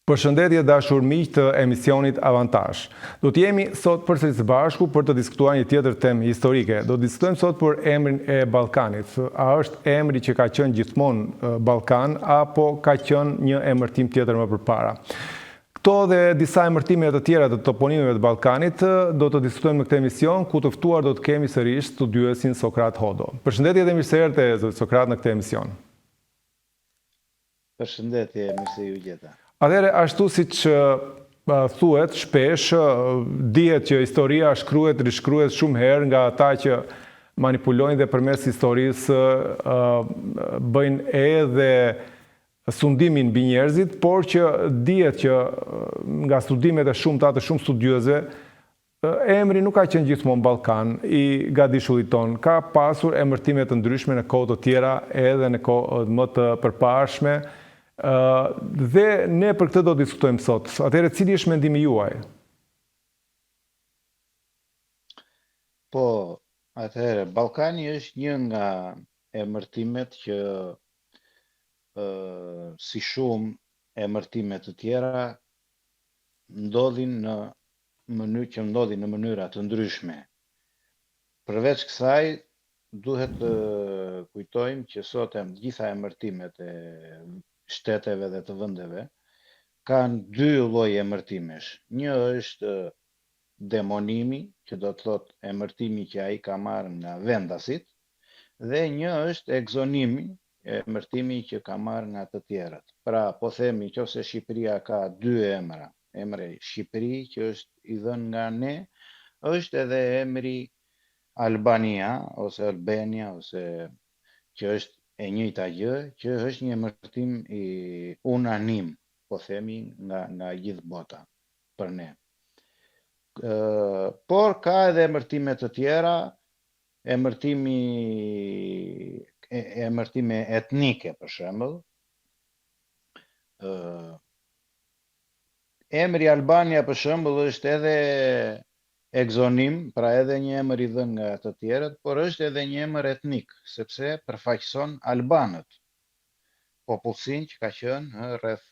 Përshëndetje dashur miq të emisionit Avantazh. Do të jemi sot përsëri së bashku për të diskutuar një tjetër temë historike. Do të diskutojmë sot për emrin e Ballkanit. A është emri që ka qenë gjithmonë Ballkan apo ka qenë një emërtim tjetër më përpara? Këto dhe disa emërtime të tjera të toponimeve të Ballkanit do të diskutojmë në këtë emision, ku të ftuar do të kemi sërish studiuesin Sokrat Hodo. Përshëndetje dhe mirë se erdhët zoti Sokrat në këtë emision. Përshëndetje, mirë se ju gjeta. Atëherë, ashtu si që thuhet shpesh, dihet që historia shkruhet, rishkruhet shumë herë nga ata që manipulojnë dhe përmes historisë bëjnë edhe sundimin mbi njerëzit, por që dihet që nga studimet e shumta të shumë studiuesve, emri nuk ka qenë gjithmonë Ballkan i gadishullit ton. Ka pasur emërtime të ndryshme në kohë të tjera, edhe në kohë më të përparshme. Dhe ne për këtë do të diskutojmë sot. Atëherë, cili është mendimi juaj? Po, atëherë, Ballkani është një nga emërtimet që si shumë emërtime të tjera ndodhin në mënyra të ndryshme. Përveç kësaj, duhet të kujtojmë që sot gjitha emërtimet e shteteve dhe të vendeve kanë dy lloje emërtimesh. Një është demonimi, që do të thotë emërtimi që ai ka marrë nga vendasit, dhe një është exonimi, emërtimi që ka marrë nga të tjerët. Pra, po themi nëse Shqipëria ka dy emra, emri Shqipëri që është i dhënë nga ne, është edhe emri Albania ose Albania ose që është e njëjta gjë, që është një emërtim i unanim, po themi nga gjithë bota për ne. Por ka edhe emërtime të tjera, emërtime etnike për shembull. Emri Albania për shembull është edhe exonim, pra edhe një emër i dhënë nga të tjerët, por është edhe një emër etnik, sepse përfaqëson albanët, popullsinë që ka qenë rreth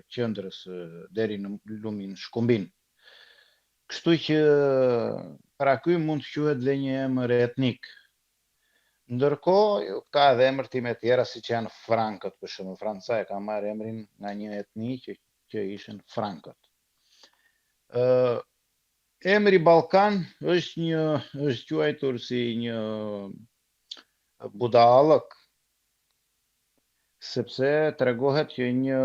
qendrës deri në lumin Shkumbin. Kështu që pra ky mund të quhet dhe një emër etnik. Ndërkohë ka edhe emërtime tjera siç janë frankët, për shembull, Franca e ka marrë emrin nga një etni që ishin frankët. Emri Ballkan është quajtur si një budallëk, sepse tregohet që një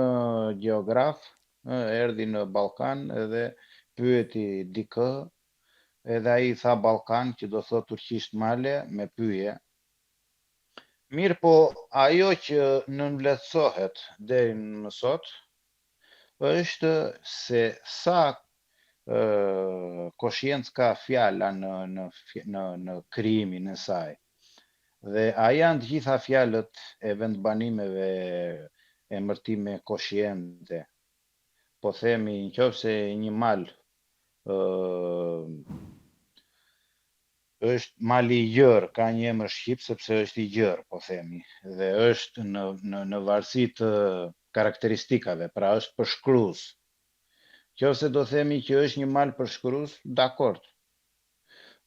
gjeograf erdhi në Ballkan edhe pyeti dikë, edhe ai tha Ballkan, që do thotë turqisht male me pyje. Mirë, po ajo që nënvlerësohet deri më sot është se sa koshiencë ka fjala në krijimin e saj. Dhe a janë të gjitha fjalët e vendbanimeve emërtime koshiente. Po themi nëse një mal është mali i gjerë, ka një emër shqip sepse është i gjerë, po themi, dhe është në varësi të karakteristikave, pra është përshkrues. Nëse do themi që është një mal përshkrues, dakord.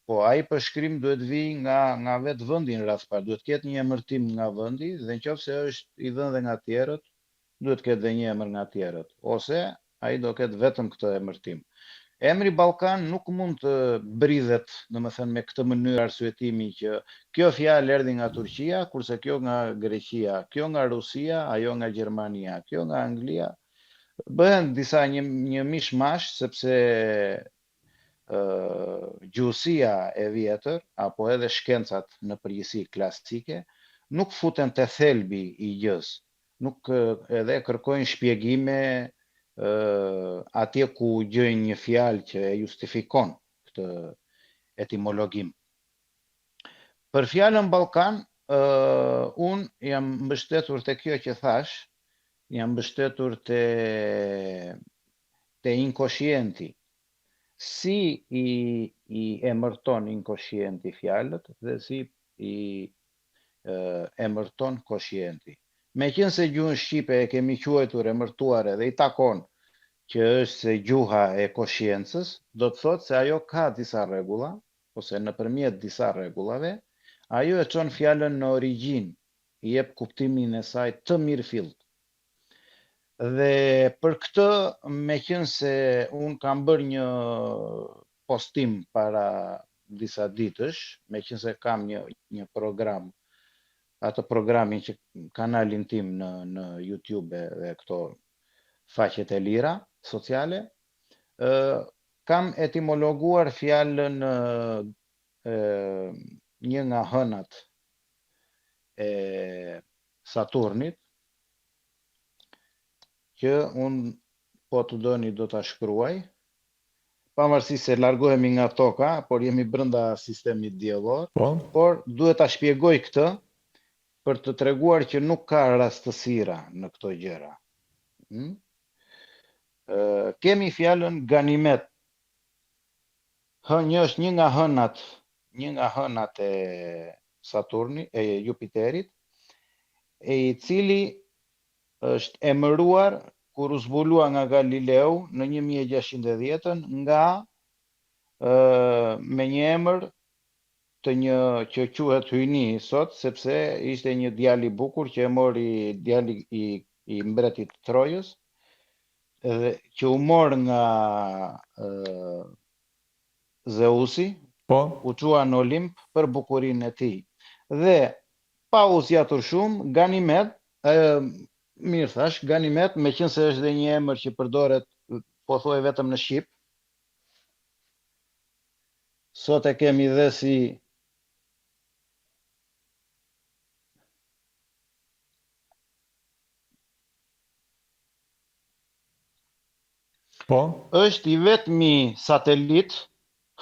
Po ai përshkrim duhet vi nga vetë vendi në radh parë, duhet ketë një emërtim nga vendi, dhe nëse është i dhënë dhe nga tjerët, duhet ketë dhe një emër nga tjerët, ose ai do ketë vetëm këtë emërtim. Emri Ballkan nuk mund të bridhet, domethënë me këtë mënyrë arsyetimi që kjo fjalë erdhi nga Turqia, kurse kjo nga Greqia, kjo nga Rusia, ajo nga Gjermania, kjo nga Anglia. Bëhen disa një mishmash, sepse gjuhësia e vjetër, apo edhe shkencat në përgjithësi klasike, nuk futen te thelbi i gjës, nuk edhe kërkojnë shpjegime atje ku gjejnë një fjalë që e justifikon këtë etimologjim. Për fjalën Ballkan, un jam mbështetur te kjo që thash, jam mbështetur te inkoshienti. Si i emërton inkoshienti fjalët dhe si i emërton koshienti. Meqense gjuhën shqipe e kemi quajtur emërtuar edhe i takon që është se gjuha e koshiencës, do të thotë se ajo ka disa rregulla, ose nëpërmjet disa rregullave, ajo e çon fjalën në origjinë, i jep kuptimin e saj të mirëfillt. Dhe për këtë, meqense unë kam bërë një postim para disa ditësh, meqense kam një program, atë programin që kanalin tim në YouTube dhe këto faqet e lira sociale, kam etimologuar fjalën një nga hënat e Saturnit, që unë po të doni do të shkruaj, pavarësisht se largohemi nga toka, por jemi brenda sistemit diellor, por duhet ta shpjegoj këtë për të treguar që nuk ka rastësira në këto gjëra. Kemi fjalën ganimet. Një është një nga hënat e Saturnit, e Jupiterit, e i cili është emëruar kur u zbulua nga Galileu në 1610 nga me një emër të një që quhet hyjni sot, sepse ishte një djalë i bukur që e mori djali i mbretit të Trojës, dhe që u mor nga Zeusi, u çua në Olimp për bukurinë e tij. Dhe pa u zgjatur shumë, Ganimed, mirë thash, Ganimet, meqense është dhe një emër që përdoret po thuaj vetëm në shqip. Sot e kemi dhe si është i vetmi satelit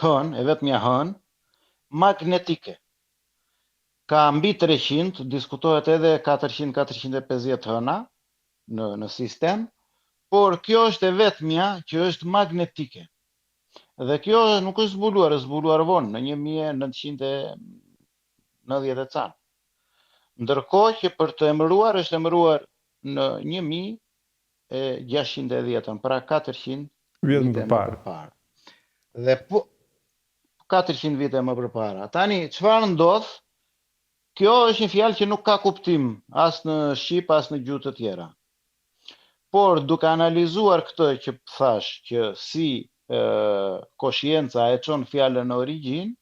e vetmja hën magnetike. Ka mbi 300, diskutohet edhe 400-450 hëna në sistem, por kjo është e vetmja që është magnetike. Dhe kjo nuk është zbuluar vonë në 1990 e ca. Ndërkohë që për të emëruar është emëruar në 1610, pra 400 vite më përpara. Dhe 400 vite më përpara. Tani, çfarë ndodh? Kjo është një fjalë që nuk ka kuptim as në shqip as në gjuhë të tjera. Por duke analizuar këtë që thash, që si koshienca e çon fjalën në origjinë,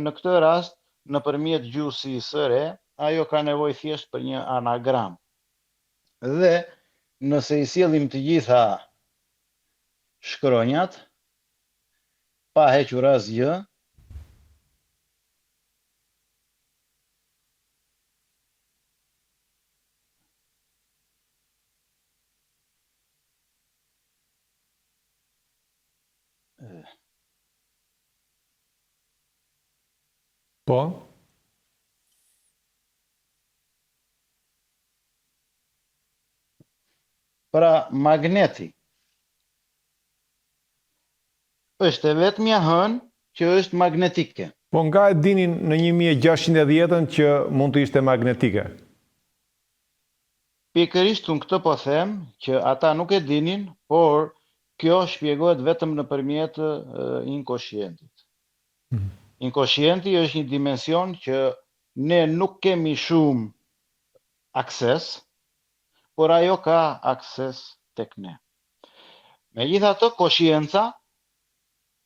në këtë rast, nëpërmjet gjuhës së re, ajo ka nevojë thjesht për një anagram. Dhe nëse i sjellim të gjitha shkronjat, pa hequr asgjë, pra magneti është e vetmja hënë që është magnetike. Po nga e dinin në 1610 që mund të ishte magnetike? Pikërisht unë këtë po them që ata nuk e dinin, por kjo shpjegohet vetëm nëpërmjet inkoshientit. Inkoshienti është një dimension që ne nuk kemi shumë akses, por ajo ka akses tek ne. Megjithatë, koshienca,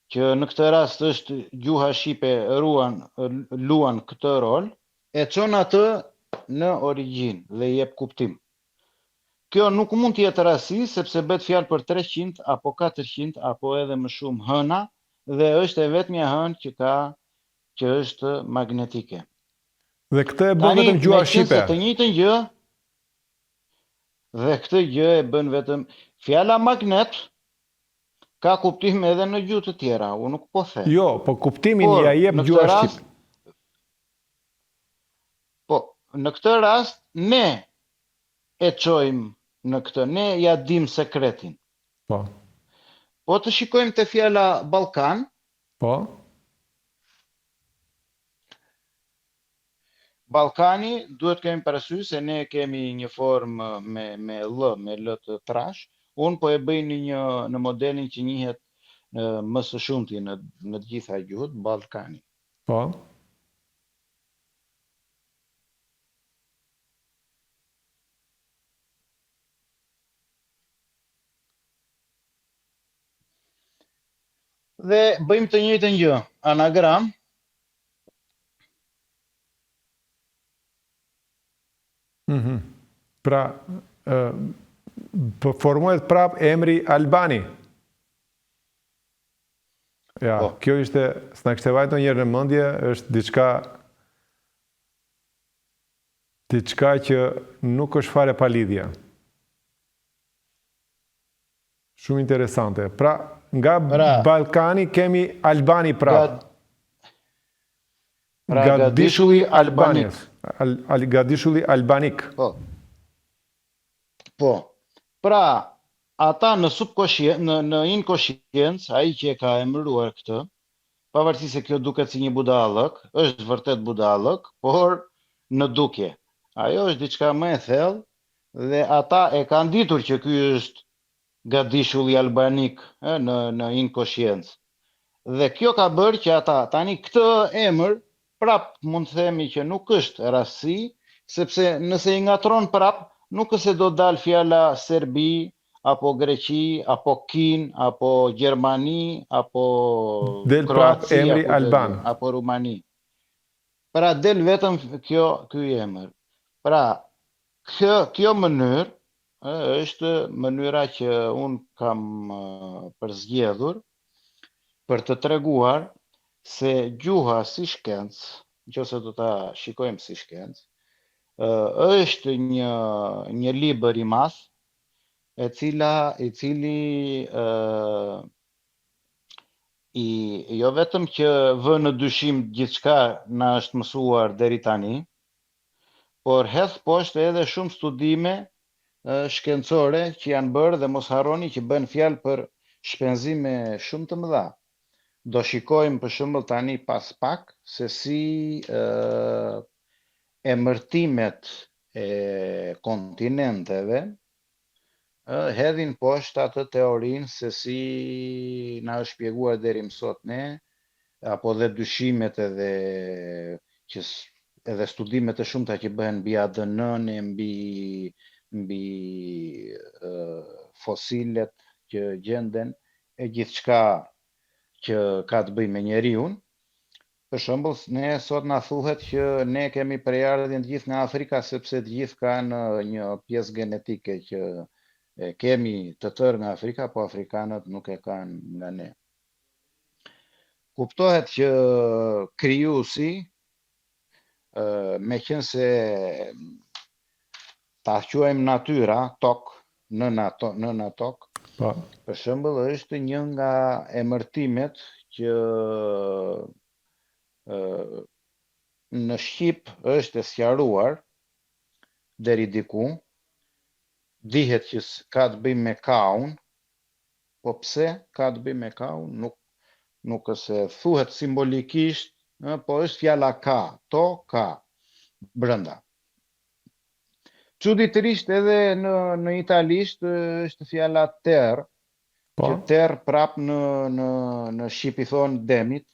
që në këtë rast është gjuha shqipe luan këtë rol, e çon atë në origjinë dhe i jep kuptim. Kjo nuk mund të jetë rasti, sepse bëhet fjalë për 300 apo 400 apo edhe më shumë hëna, dhe është e vetmja hënë që është magnetike. Dhe këtë e bën vetëm gjuha shqipe. Të njëjtën gjë, dhe këtë gjë e bën vetëm fjala magnet, ka kuptim edhe në gjuhë të tjera, unë nuk po them. Jo, po kuptimin ja jep gjuha shqipe. Po, në këtë rast, ne e çojmë në këtë, ne ja dim sekretin. Po. Po të shikojmë te fjala Ballkan. Po. Ballkani duhet kemi parasysh se ne kemi një formë me L të trash, Unë po e bëj në modelin që njihet më së shumti në të gjitha gjuhët, Ballkani. Po. Dhe bëjmë të njëjtën gjë, anagram. Pra, formohet prap emri Albani. Ja, Po. kjo ishte, s'na kishte vajtur njërë në mendje, është diçka që nuk është fare pa lidhje. Shumë interesante. Pra, nga Ballkani kemi Albani prap. Gadishulli Albanik. Gadishulli Albanik. Po. Po. Pra, ata në në inconsciencë, ai që e ka emëruar këtë, pavarësisht se kjo duket si një budallëk, është vërtet budallëk, por në dukje. Ajo është diçka më e thellë dhe ata e kanë ditur që ky është Gadishulli Albanik në inconsciencë. Dhe kjo ka bërë që ata tani këtë emër prap mund të themi që nuk është rastësi, sepse nëse i ngatron prap, nuk është se do dal fjala Serbi, apo Greqi, apo Kin, apo Gjermani, apo del prap Kroaci, emri Alban, apo Rumani. Pra del vetëm ky emër. Pra kjo mënyrë është mënyra që unë kam përzgjedhur për të treguar se gjuha si shkencë, nëse do ta shikojmë si shkencë, është një libër i madh, i cili jo vetëm që vë në dyshim gjithçka na është mësuar deri tani, por hedh poshtë edhe shumë studime shkencore që janë bërë dhe mos harroni që bën fjalë për shpenzime shumë të mëdha. Do shikojmë për shembull tani pas pak se si emërtimet e kontinenteve hedhin poshtë atë teorinë se si na është shpjeguar deri më sot ne, apo dhe dyshimet edhe studimet e shumta që bëhen mbi ADN-n, mbi fosilet që gjenden e gjithçka që ka të bëjë me njeriun. Për shembull, ne sot na thuhet që ne kemi prejardhjen të gjithë nga Afrika sepse të gjithë kanë një pjesë genetike që kemi të tërë nga Afrika, po afrikanët nuk e kanë nga ne. Kuptohet që krijuesi, meqense ta quajmë natyra, tokë, nëna tokë, për shembull është një nga emërtimet që në shqip është e sqaruar deri diku, dihet që ka të bëjë me kaun, po pse ka të bëjë me kaun, nuk se thuhet simbolikisht, po është fjala ka, to ka brenda. Çuditërisht edhe në italisht është fjala ter, që ter prap në shqip i thon demit.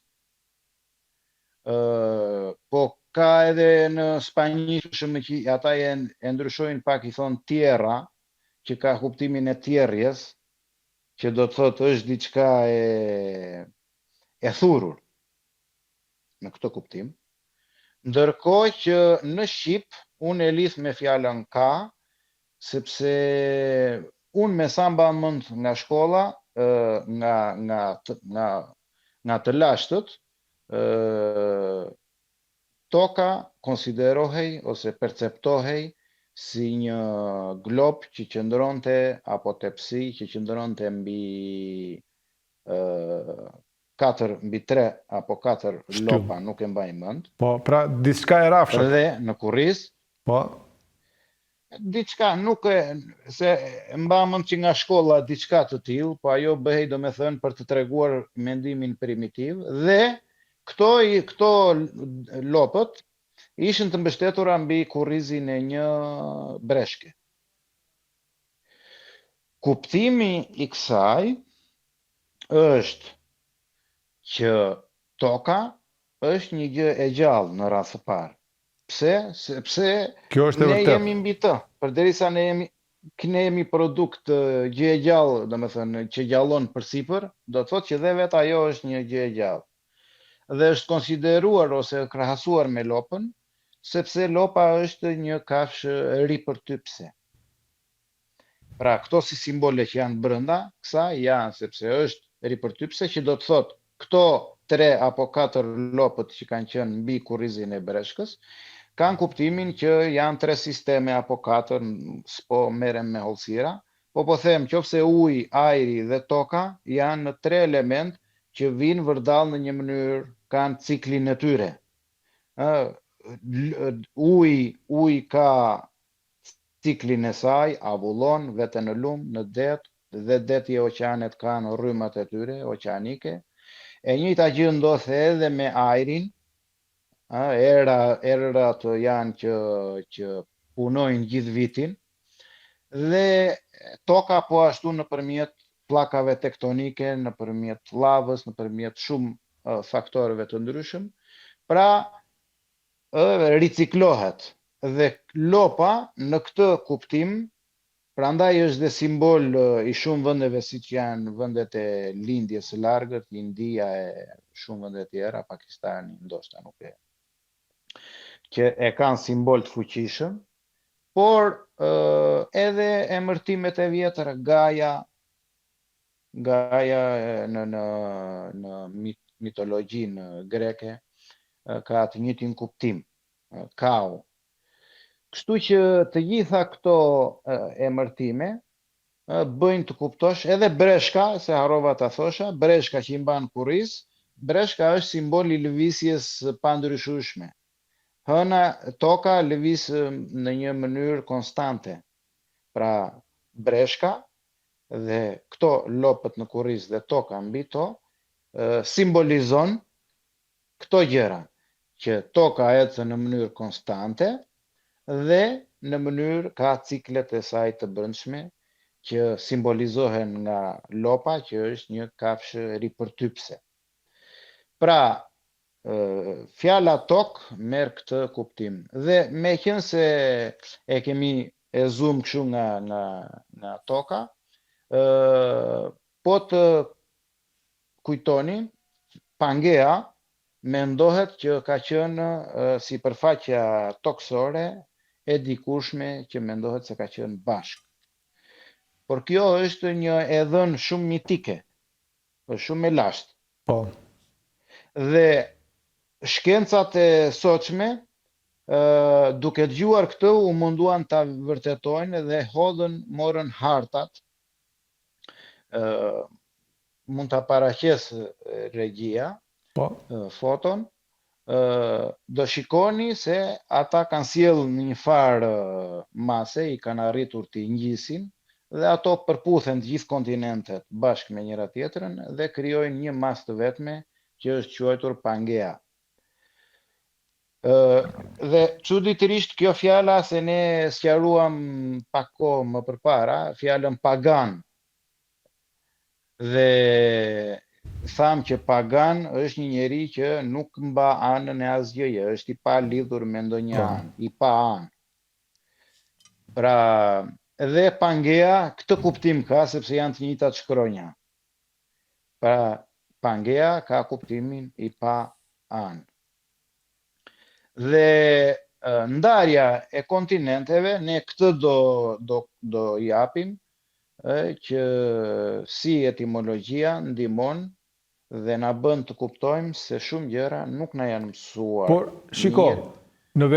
Po ka edhe në spanjisht që ata e ndryshojnë pak, i thon tierra, që ka kuptimin e tjerrjes, që do të thotë është diçka e thurur në këtë kuptim. Ndërkohë që në shqip unë e lidh me fjalën ka, sepse unë me sa mban mend nga shkolla, nga të lashtët, toka konsiderohej ose perceptohej si një glob që qëndronte, apo tepsi që qëndronte mbi 3 apo 4 lopa, nuk e mbaj mend. Po, pra diçka e rafshët. Dhe në kurriz. Po. Diçka nuk se mbaj mend që nga shkolla diçka të tillë, po ajo bëhej domethënë për të treguar mendimin primitiv dhe këto lopët ishin të mbështetura mbi kurrizin e një breshke. Kuptimi i kësaj është që toka është një gjë e gjallë në rast të parë. Pse? Sepse Kjo është e ne vërtetë. jemi mbi të. Përderisa ne jemi produkt gjë e gjallë, domethënë që gjallon përsipër, do të thotë që dhe vetë ajo është një gjë e gjallë. Dhe është konsideruar ose krahasuar me lopën, sepse lopa është një kafshë ripërtypse. Pra, këto si simbole që janë brenda, kësaj janë sepse është ripërtypse, që do të thotë këto 3 apo 4 lopët që kanë qenë mbi kurrizin e breshkës, kanë kuptimin që janë 3 sisteme apo 4, s'po merrem me hollësira, po them qofse uji, ajri dhe toka janë 3 element që vinë vërdall në një mënyrë, kanë ciklin e tyre. Uji ka ciklin e saj, avullon, vete në lumë, në det, dhe deti e oqanet kanë rrymat e tyre, oqanike. E njëjta gjë ndodh edhe me ajrin, erat janë që punojnë gjithë vitin, dhe toka po ashtu nëpërmjet pllakave tektonike, nëpërmjet lavës, nëpërmjet shumë faktorëve të ndryshëm, pra riciklohet. Dhe lopa në këtë kuptim, prandaj është dhe simbol i shumë vendeve siç janë vendet e lindjes së largët, India e shumë vende tjera, Pakistani ndoshta nuk e, që e kanë simbol të fuqishëm, por edhe emërtimet e vjetër, Gaia në mitologjinë greke ka të njëjtin kuptim, kau. Kështu që të gjitha këto emërtime bëjnë të kuptosh edhe breshka, se harrova ta thosha, breshka që i mban kurriz, breshka është simbol i lëvizjes pandryshueshme. Hëna toka lëviz në një mënyrë konstante. Pra breshka dhe këto lopët në kurriz dhe toka mbi to simbolizon këto gjëra, që toka ecën në mënyrë konstante dhe në mënyrë ka ciklet e saj të brendshme që simbolizohen nga lopa, që është një kafshë ripërtypse. Pra, fjala tok merr këtë kuptim. Dhe meqense e kemi e zoom kështu nga toka, po të kujtoni, Pangea mendohet që ka qenë sipërfaqja toksore e dikushme që mendohet se ka qenë bashk. Por kjo është një edhën shumë mitike, është shumë e lashtë. Po. Dhe shkencat e sotshme, duke dëgjuar këtë, u munduan ta vërtetojnë dhe morën hartat. Mund ta paraqes regjia, po, foton. Do shikoni se ata kanë sjellë në një farë mase, i kanë arritur të ngjisin, dhe ato përputhen të gjithë kontinentet bashkë me njëra tjetrën dhe krijojnë një masë të vetme që është quajtur Pangea. Dhe çuditërisht kjo fjala, se ne sqaruam pak kohë më përpara, fjalën pagan. Dhe tham që pagan është një njeri që nuk mba anën e asgjëje, është i pa lidhur me ndonjë anë, i pa anë. Pra, edhe Pangea këtë kuptim ka, sepse janë të njëjtat shkronja. Pra, Pangea ka kuptimin i pa anë. Dhe ndarja e kontinenteve, ne këtë do japim, që si etimologjia ndihmon dhe na bën të kuptojmë se shumë gjëra nuk na janë mësuar. Por, shiko, në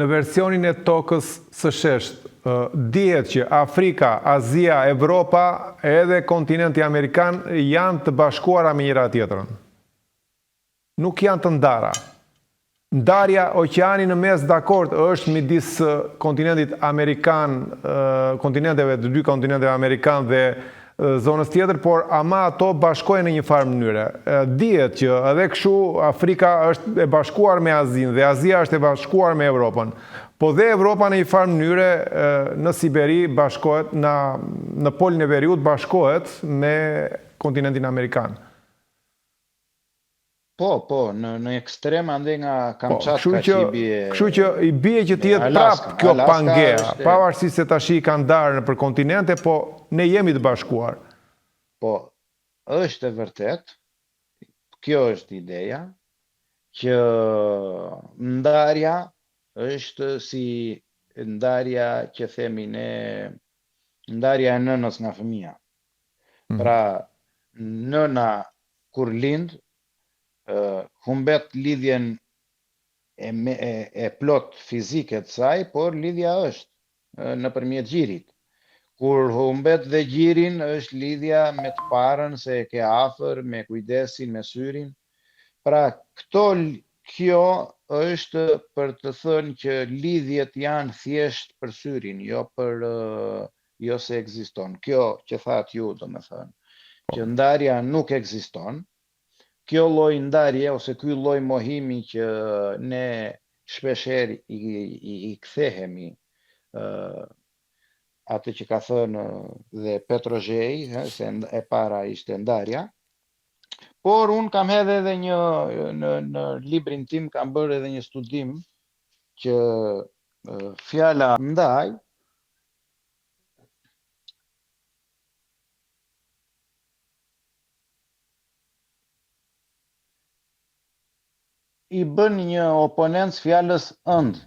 versionin e tokës së sheshtë, dihet që Afrika, Azia, Evropa edhe kontinenti Amerikan janë të bashkuara me njëra tjetrën. Nuk janë të ndara. Ndarja oqeani në mes, dakord, është midis kontinentit Amerikan, kontinenteve të dy kontinenteve Amerikan dhe zonës tjetër, por ama ato bashkojnë në një farë mënyre. Dihet që edhe kështu Afrika është e bashkuar me Azinë dhe Azia është e bashkuar me Evropën. Po dhe Evropa në një farë mënyre në Siberi bashkohet, në polin e veriut bashkohet me kontinentin Amerikan. Po, në ekstrem ande nga Kamchatka që i bie... Kështu që i bie që t'jetë prap kjo Pangea, pavarësisht se tash i kanë ndarë nëpër kontinente, po ne jemi të bashkuar. Po, është e vërtet, kjo është ideja, që ndarja është si ndarja që themi ne, ndarja e nënës nga fëmia. Pra, nëna kur lind, humbet lidhjen e plot fizike të saj, por lidhja është nëpërmjet gjirit. Kur humbet dhe gjirin, është lidhja me të parën, se ke afër, me kujdesin, me syrin. Pra, kjo është për të thënë që lidhjet janë thjesht për syrin, jo se ekziston. Kjo që thatë ju, do me thënë, që ndarja nuk ekziston. Kjo lloj ndarje ose ky lloj mohimi që ne shpeshherë i kthehemi atë që ka thënë dhe Petrozhei, se e para ishte ndarja, por unë kam hedhë edhe në librin tim kam bërë edhe një studim që fjala ndaj i bën një oponencë fjalës ënd.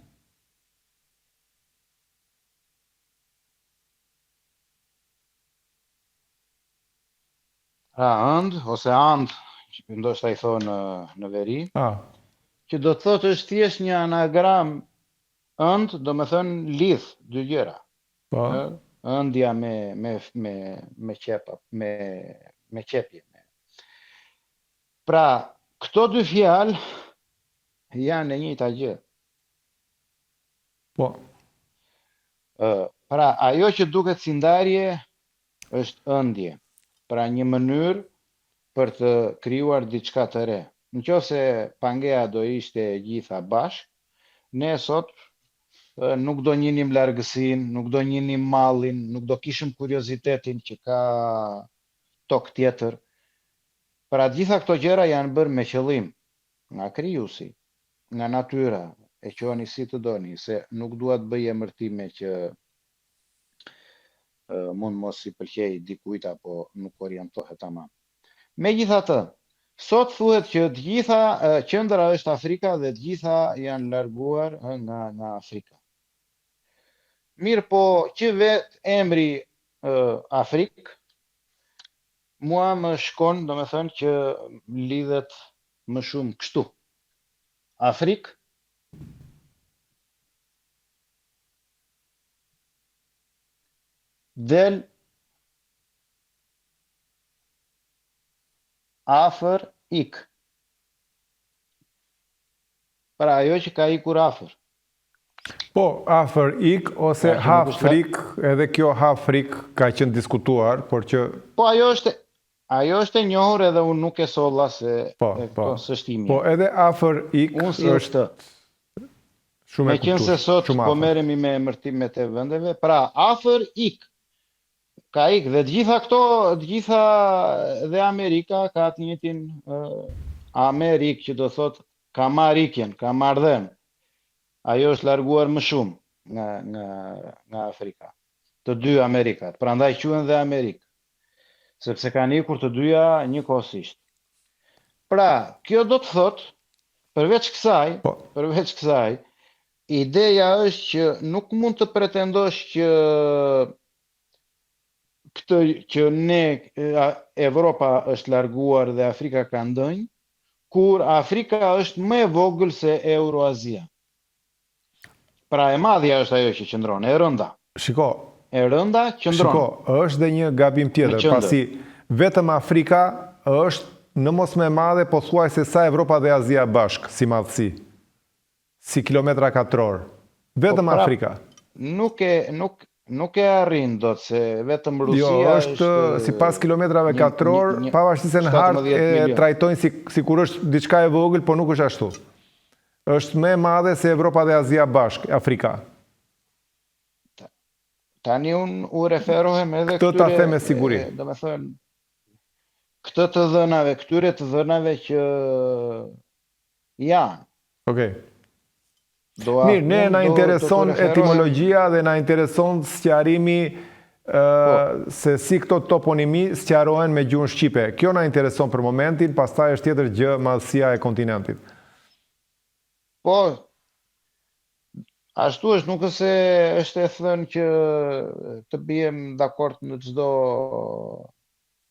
Pra ënd, ose and, ndoshta i thonë në veri, që do të thotë është thjesht një anagram ënd, do me thënë lidh, dy gjëra. Ëndja me qepje. Pra, këto dy fjalë janë e njëjta gjë. Po. Pra, ajo që duket si ndarje është ëndje. Pra, një mënyrë për të krijuar diçka të re. Nëse Pangea do ishte gjitha bashk, ne sot nuk do njinim largësinë, nuk do njinim mallin, nuk do kishim kuriozitetin që ka tokë tjetër. Pra, gjitha këto gjëra janë bërë me qëllim, nga krijuesi, nga natyra, e quani si të doni, se nuk dua të bëj emërtime që mund mos i pëlqej dikujt apo nuk orientohet tamam. Megjithatë, sot thuhet që të gjitha qendra është Afrika dhe të gjitha janë larguar nga Afrika. Mirë, po që vetë emri Afrik, mua më shkon, do me thënë që lidhet më shumë kështu. Afrik, del, afër, ik. Pra ajo që ka ikur afër. Po, afër ik ose hafrik, edhe kjo hafrik ka qenë diskutuar, por që... Po, ajo është e njohur edhe unë nuk e solla se s'është i mirë. Po, edhe afër ik është shumë e kuptuar. Me qenë se sot po merremi me emërtimet e vendeve, pra afër ik. Ka ik dhe të gjitha dhe Amerika ka të njëjtin Amerik që do thot ka marrë ikjen, ka marrë. Ajo është larguar më shumë nga Afrika. Të dy Amerikat, prandaj quhen dhe Amerikë. Sepse kanë ikur të dyja njëkohësisht. Pra, kjo do të thot, përveç kësaj, ideja është që nuk mund të pretendosh që ne Evropa është larguar dhe Afrika ka ndonjë, kur Afrika është më e vogël se Euroazia. Pra e madhja është ajo që qëndron, e rënda. Shiko, është dhe një gabim tjetër, pasi vetëm Afrika është në mos me madhe, po thuaj se sa Evropa dhe Azia bashkë, si madhësi, si kilometra katror. Vetëm Afrika. nuk e arrin dot se vetëm Jo, Rusia është sipas kilometrave katror, pavarësisht se në hartë 17 e milion. trajtojnë sikur është diçka e vogël, po nuk është ashtu. Është më e madhe se Evropa dhe Azia bashkë, Afrika. Tani unë u referohem edhe Këtë ta them me siguri. do me thënë, këtyre të dhënave që janë. Okej. Mirë, ne na intereson etimologjia dhe na intereson sqarimi se si këto toponimi sqarohen me gjuhën shqipe. Kjo na intereson për momentin, pastaj është tjetër gjë madhësia e kontinentit. Po, ashtu është, nuk është se është e thënë që të bijem dakord në çdo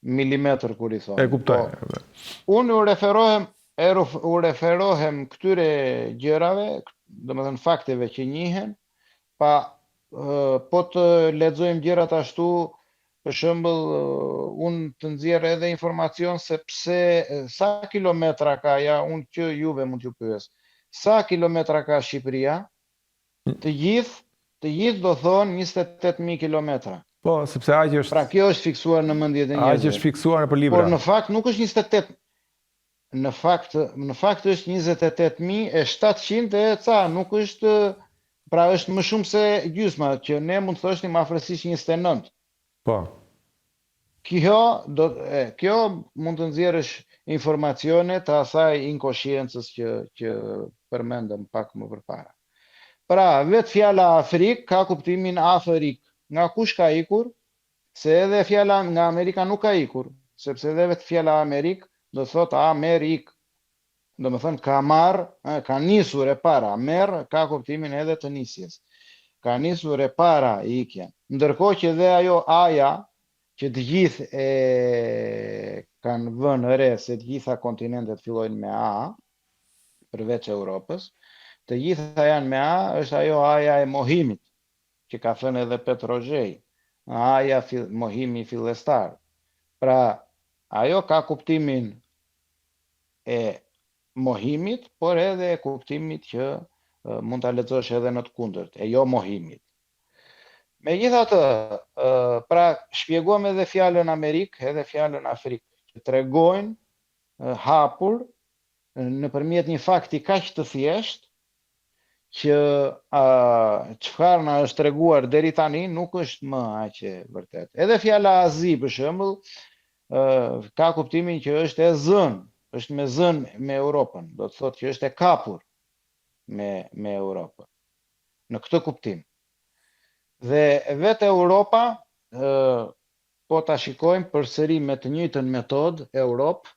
milimetër kur i thonë. E kuptoj. Unë u referohem këtyre gjërave, domethënë fakteve që njihen, po të lexojmë gjërat ashtu, për shembull, unë të nxjerr edhe informacion se pse sa kilometra ka, ja unë që juve mund t'ju pyes. Sa kilometra ka Shqipëria? Të gjithë do thonë 28.000 kilometra. Po, sepse aq është. Pra kjo është fiksuar në mendjet e njerëzve. Aq është fiksuar për libra. Por në fakt nuk është 28. Në fakt është 28.700 e ca, nuk është, pra është më shumë se gjysma, që ne mund të thoshim afërsisht 29. Po. Kjo mund të nxjerrësh informacione të asaj inkoshiencës që përmendëm pak më përpara. Pra, vetë fjala Afrik ka kuptimin afërik. Nga kush ka ikur? Se edhe fjala nga Amerika nuk ka ikur, sepse edhe vetë fjala Amerik do thot Amerik. Do më thënë ka marrë, ka nisur e para. Merr ka kuptimin edhe të nisjes. Ka nisur e para ikjen. Ndërkohë që edhe ajo aja, që të gjithë kanë vënë re se të gjitha kontinentet fillojnë me A, përveç Europës, të gjitha janë me A, është ajo aja e mohimit, që ka thënë edhe Petrozhej, aja mohimi fillestar. Pra, ajo ka kuptimin e mohimit, por edhe e kuptimit që mund ta lexosh edhe në të kundërt, e jo mohimit. Megjithatë, pra shpjeguam edhe fjalën Amerik, edhe fjalën Afrik, që tregojnë hapur nëpërmjet një fakti kaq të thjeshtë që çfarë na është treguar deri tani nuk është më aq e vërtetë. Edhe fjala Azi për shembull ka kuptimin që është e zënë, është me zënë me Europën, do të thotë që është e kapur me Europën. Në këtë kuptim. Dhe vetë Europa, po ta shikojmë përsëri me të njëjtën metodë, Europë,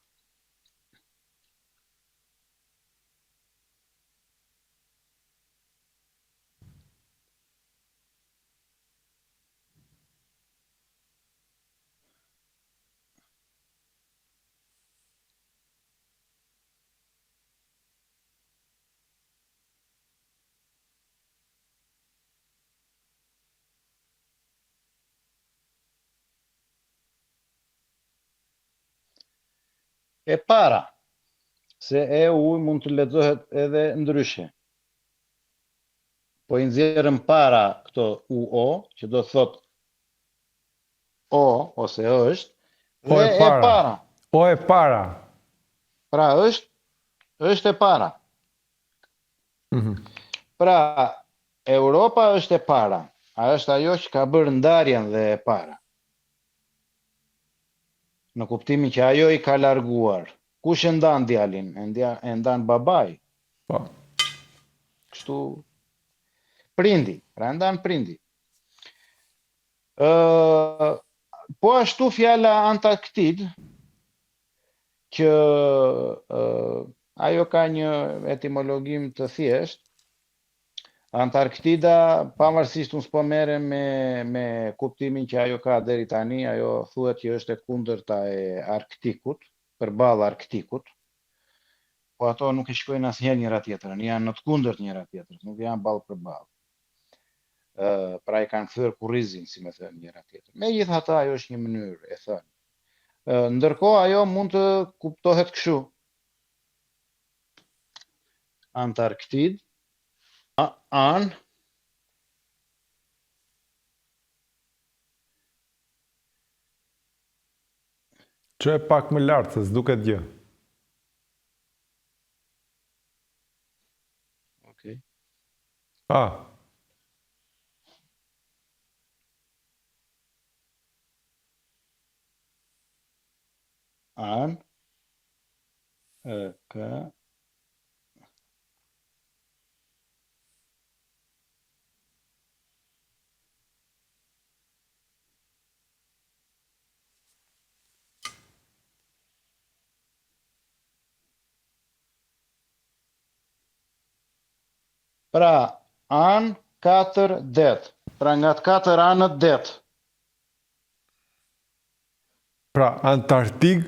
e para, se EU mund të lexohet edhe ndryshe. Po i nxjerrëm para këto UO, që do të thot O ose është, dhe e para. O e para. Pra është e para. Pra, Europa është e para. A është ajo që ka bërë ndarjen dhe e para. Në kuptimin që ajo i ka larguar. Kush e ndan djalin? E ndan babai. Po. Kështu prindi, pra e ndan prindi. Po ashtu fjala Antarktid, që ajo ka një etimologjim të thjeshtë. Antarktida, pavarësisht unë s'po merrem me kuptimin që ajo ka deri tani, ajo thuhet që është e kundërta e Arktikut, përballë Arktikut. Po ato nuk e shikojnë asnjëherë njëra tjetrën, janë në të kundërt njëra tjetrës, nuk janë ballë për ballë. Pra i kanë kthyer kurrizin, si më thënë njëra tjetrën. Megjithatë ajo është një mënyrë e thënë. Ndërkohë ajo mund të kuptohet kështu. Antarktid, an Që e pak më lartë, se s'duket gjë. Okej. An, ka, pra, an 4 det. Pra nga të 4 anët det. Pra, Antarktik,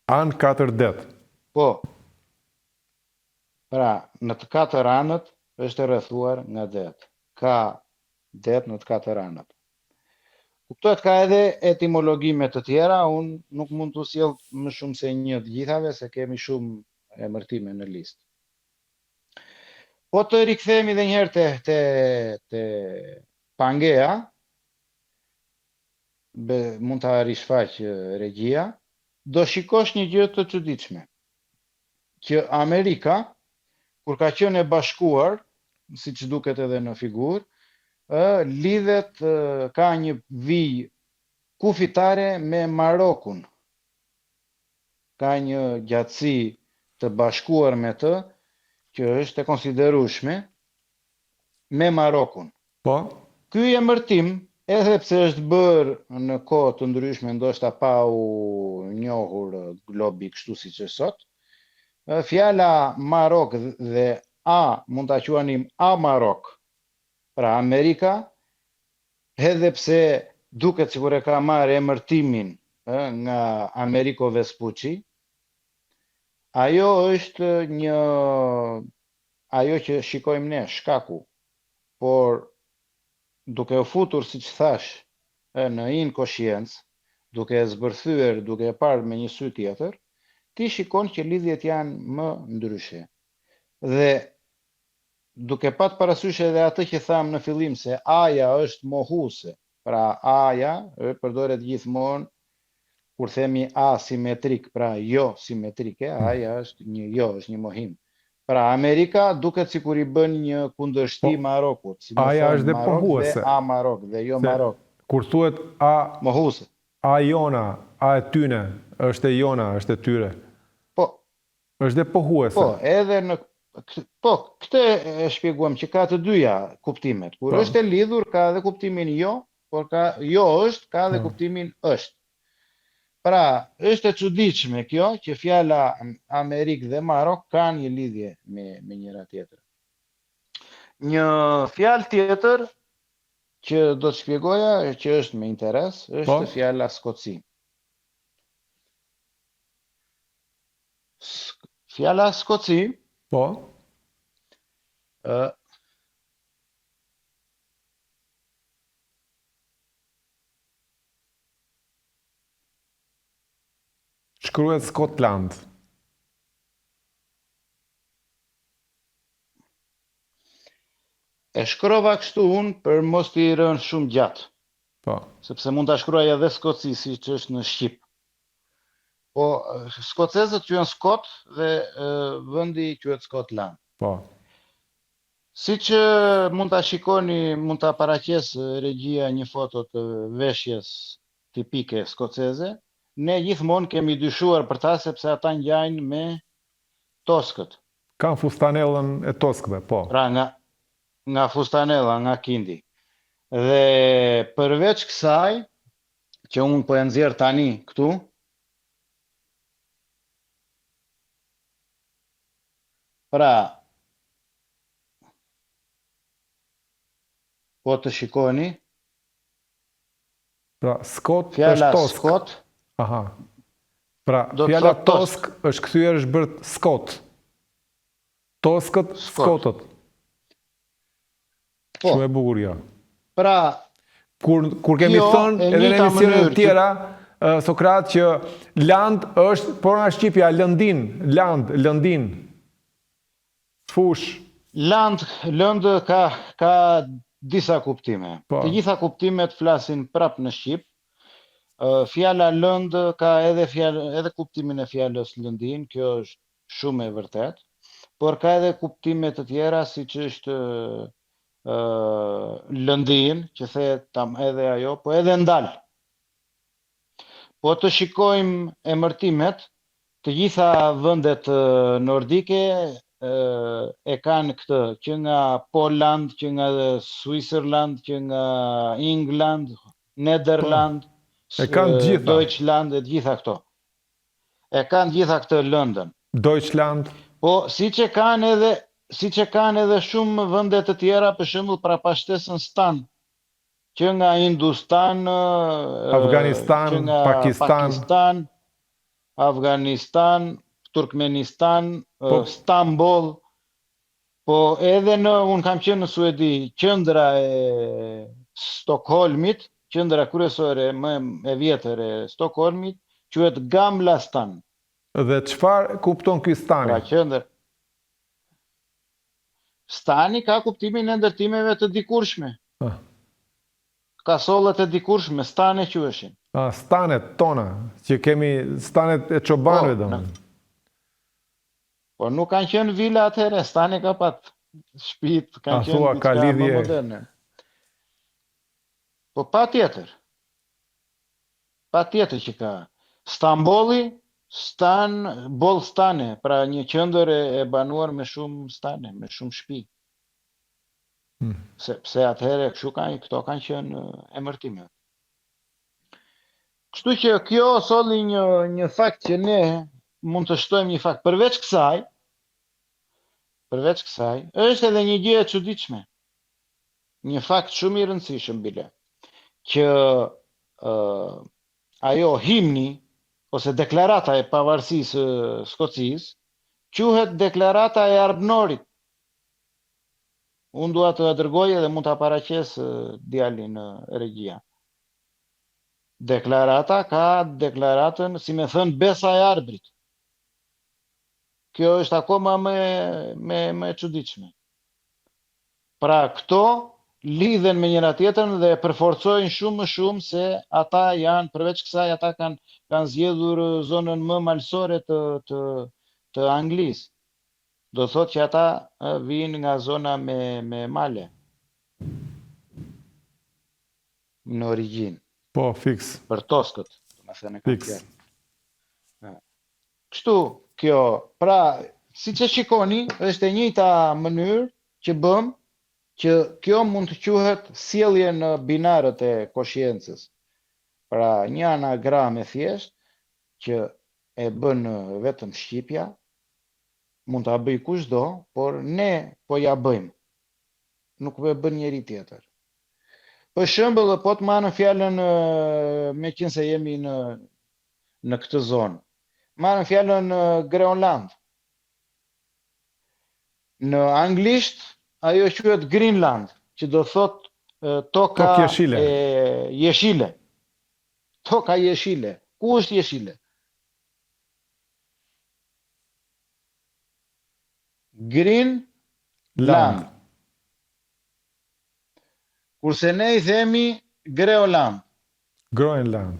anë 4 det. Po. Pra, në të 4 anët është e rrethuar nga det. Ka det në të 4 anët. Kuptohet ka edhe etimologjime të tjera, unë nuk mund të sjell më shumë se një të gjithave, se kemi shumë emërtime në listë. Po të rikthehemi edhe një herë te Pangea, mund ta rishfaq regjia, do shikosh një gjë të çuditshme. Që Amerika, kur ka qenë e bashkuar, siç duket edhe në figurë, lidhet, ka një vijë kufitare me Marokun. Ka një gjatësi të bashkuar me të, që është e konsiderueshme me Marokun. Po? Ky emërtim, edhe pse është bërë në kohë të ndryshme, ndoshta pa u njohur globi kështu siç është sot, fjala Marok dhe A mund ta quanim A Marok. Pra Amerika, edhe pse duket sikur e ka marrë emërtimin nga Americo Vespucci, ajo është ajo që shikojmë ne, shkaku, por duke u futur, siç thash, në inconsciencë, duke e zbërthyer, duke e parë me një sy tjetër, ti shikon që lidhjet janë më ndryshe. Dhe duke pat parasysh edhe atë që tham në fillim, se aja është mohuese, pra aja përdoret gjithmonë kur themi asimetrik, pra jo simetrike, aja është një jo, është një mohim. Pra Amerika duket sikur i bën një kundërshtim Marokut. Si aja është dhe Marok pohuese. dhe A Marok, dhe jo Marok. Kur thuhet A Mohuese. A jona, A e tyne, është e jona, është e tyre. Po. Është dhe pohuese. Po, edhe në këtë e shpjeguam që ka të dyja kuptimet. Kur është e lidhur ka edhe kuptimin jo, por ka jo është, ka edhe kuptimin është. Pra, është e çuditshme kjo që fjala Amerikë dhe Marok kanë një lidhje me njëra tjetrën. Një fjalë tjetër që do të shpjegoja, që është me interes, është fjala Skoci. Fjala Skoci, po, shkruhet Skotland. E shkrova kështu unë për mos t'i rënë shumë gjatë. Po. Sepse mund ta shkruaj edhe Skoci siç është në shqip. Po skocezët quhen Skot dhe vendi quhet Skotland. Po. Siç mund ta shikoni, mund ta paraqes regjia një foto të veshjes tipike skoceze, ne gjithmonë kemi dyshuar për ta sepse ata ngjajnë me toskët. Kanë fustanellën e toskëve, po. Pra nga fustanella, nga kindi. Dhe përveç kësaj, që unë po e nxjerr tani këtu, pra, po të shikoni, pra, Skot fjala është tosk. Skot, aha. Pra, fjala tosk është kthyer, është bërë Skot. Toskët, Skotët. Po. Shumë e bukur ja. Pra, kur kemi thënë edhe në emisionet të tjera, Sokrat, që land është, por nga shqipja, lëndin, land, lëndin. Fush. Lëndë ka disa kuptime. Po. Të gjitha kuptimet flasin prap në shqip, Fjala lënd ka edhe kuptimin e fjalës lëndin, kjo është shumë e vërtet, por ka edhe kuptime të tjera, siç është lëndin, që thehet tam edhe ajo, po edhe ndal. Po të shikojmë emërtimet, të gjitha vendet nordike e kanë këtë, që nga Poland, që nga Switzerland, që nga England, Nederland, E kanë gjitha. Deutschland, e gjitha këto. E kanë gjitha këtë lëndën. Deutschland. Po, siç e kanë edhe shumë vende të tjera, për shembull prapashtesën stan, që nga Hindustan, Afganistan, që nga Pakistan, Afganistan, Turkmenistan, Stamboll, po edhe unë kam qenë në Suedi, qendra e Stockholmit, qendra kryesore më e vjetër e Stockholmit, quhet Gamla Stan. Dhe çfarë kupton ky stani? Pra qendër. Stani ka kuptimin e ndërtimeve të dikurshme. Kasollet e dikurshme, stane quheshin. Stanet tona, që kemi stanet e çobanëve domethënë. Po nuk kanë qenë vila atëherë, stani ka pat shtëpit, kanë qenë ka lidhje moderne. Po patjetër. Patjetër që ka. Stambolli, Bol stane, pra një qendër e banuar me shumë stane, me shumë shtëpi. Sepse atëherë këto kanë qenë emërtime. Kështu që kjo solli një fakt që ne mund të shtojmë një fakt. Përveç kësaj, është edhe një gjë e çuditshme. Një fakt shumë i rëndësishëm bile, që ajo himni ose deklarata e pavarësisë së Skocisë quhet deklarata e Arbënorit. Unë dua të dërgoj edhe mund ta paraqes djalin në regjia. Deklarata ka deklaratën, si me thënë, besa e arbrit. Kjo është akoma më e çuditshme. Pra këto lidhen me njëra tjetrën dhe përforcojnë shumë më shumë se ata janë, përveç kësaj, ata kanë zgjedhur zonën më malësore të Anglisë. Do thotë që ata vijnë nga zona me male. Në origjinë. Po, fiks. Për toskët, domethënë kanë Fiks. Kështu, kjo, pra, siç e shikoni, është e njëjta mënyrë që bëm që kjo mund të quhet sjellje në binarët e koshiencës. Pra, një anagram e thjesht që e bën vetëm shqipja, mund ta bëj kushdo, por ne po ja bëjmë. Nuk e bën njeri tjetër. Për shembull, po të marrëm fjalën, meqense jemi në këtë zonë. Marrëm fjalën Greonland. Në anglisht ajo quhet Greenland, që do thot toka e jeshile. Toka jeshile. Ku është jeshile? Greenland. Kurse ne i themi Greoland. Groenland.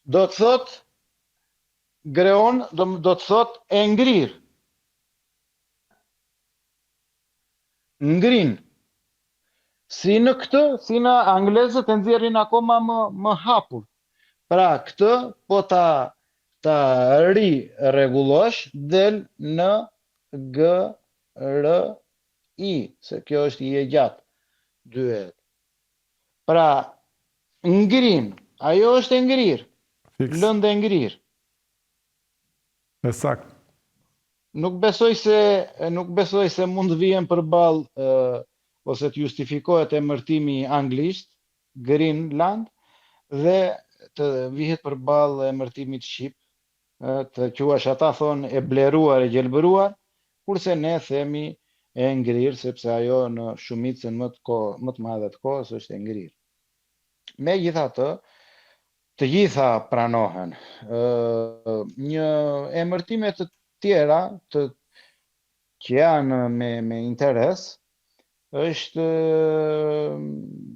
Do të thot Greon, do të thot e ngrir. Ngrin. Si në këtë, si në anglezët e nxjerrin akoma më hapur. Pra këtë po ta rregullosh del në G R I, se kjo është i e gjatë. Dyhet. Pra ngrin, ajo është e ngrir. Lëndë e ngrir. Saktë. Nuk besoj se mund të vijen përballë ose të justifikohet emërtimi anglisht, Greenland, dhe të vihet përballë emërtimit shqip, të quash ata thonë e bleruar, e gjelbëruar, kurse ne themi e ngrir, sepse ajo në shumicën më të madhe të kohës është e ngrir. Megjithatë, të gjitha pranohen. Një emërtime të tjera që janë me interes është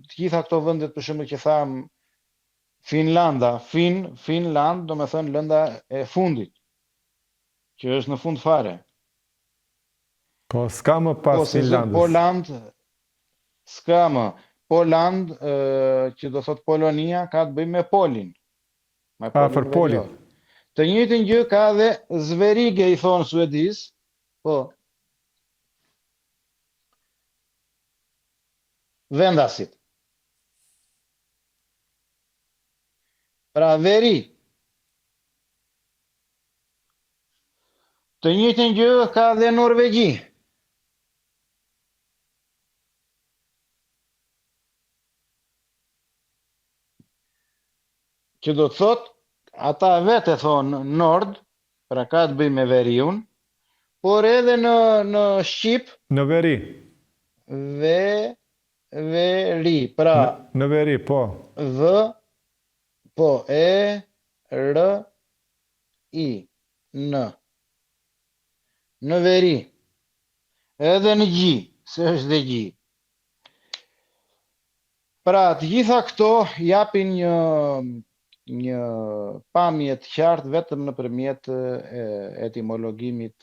të gjitha këto vendet për shembull që tham Finlanda, Finland, do me thënë lënda e fundit, që është në fund fare. Po, s'ka më Po, pas se zë Finlandës. Poland, s'ka më. Poland, që do thot Polonia, ka të bëjë me Polin. Me Afër Polit. verior. Të njëjtën gjë ka dhe Zverige i thonë suedis, po. Vendasit. Pra veri. Të njëjtën gjë ka dhe Norvegji. Që do të thot, ata vetë e thonë nord, pra ka të bëj me veriun, por edhe në Shqip, Në veri. veri, pra Në veri, po. po, R, I, në veri, edhe në gji, se është dhe gji. Pra, të gjitha këto japin një pamje të qartë vetëm nëpërmjet etimologjimit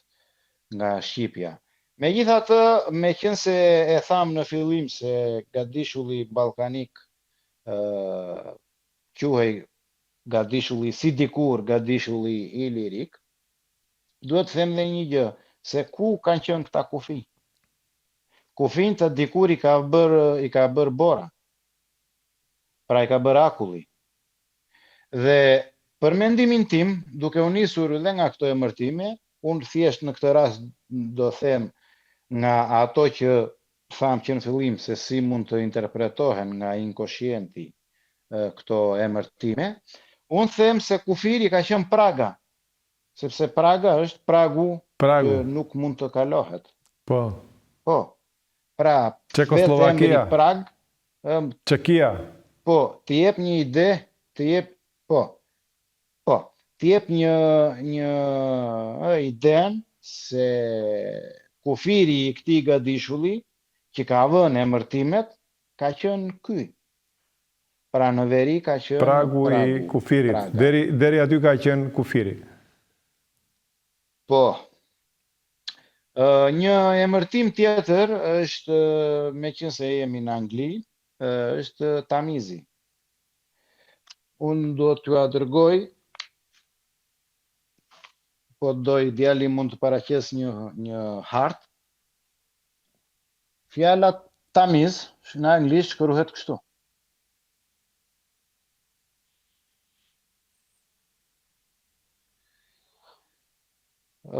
nga Shqipja. Megjithatë, meqense e tham në fillim se gadishulli ballkanik quhej gadishulli si dikur gadishulli ilirik, duhet të them dhe një gjë, se ku kanë qenë këta kufi? Kufin të dikur i ka bër bora. Pra i ka bër akulli. Dhe për mendimin tim, duke u nisur dhe nga këto emërtime, unë thjesht në këtë rast do them nga ato që tham që në fillim se si mund të interpretohen nga inkoshienti këto emërtime, unë them se kufiri ka qenë Praga, sepse Praga është pragu që nuk mund të kalohet. Po. Po. Pra, Çekoslovakia. Prag, Çekia. po, të jep një ide, të jep një iden se kufiri i këtij gadishulli që ka vënë emërtimet ka qenë ky. Pra në veri ka qenë Pragu i kufirit. Deri aty ka qenë kufiri. Po. Një emërtim tjetër është, meqense jemi në Angli, është tamizi. Unë do t'ju dërgoj, po doj djali mund të paraqes një hartë. Fjala tamiz në anglisht shkruhet kështu.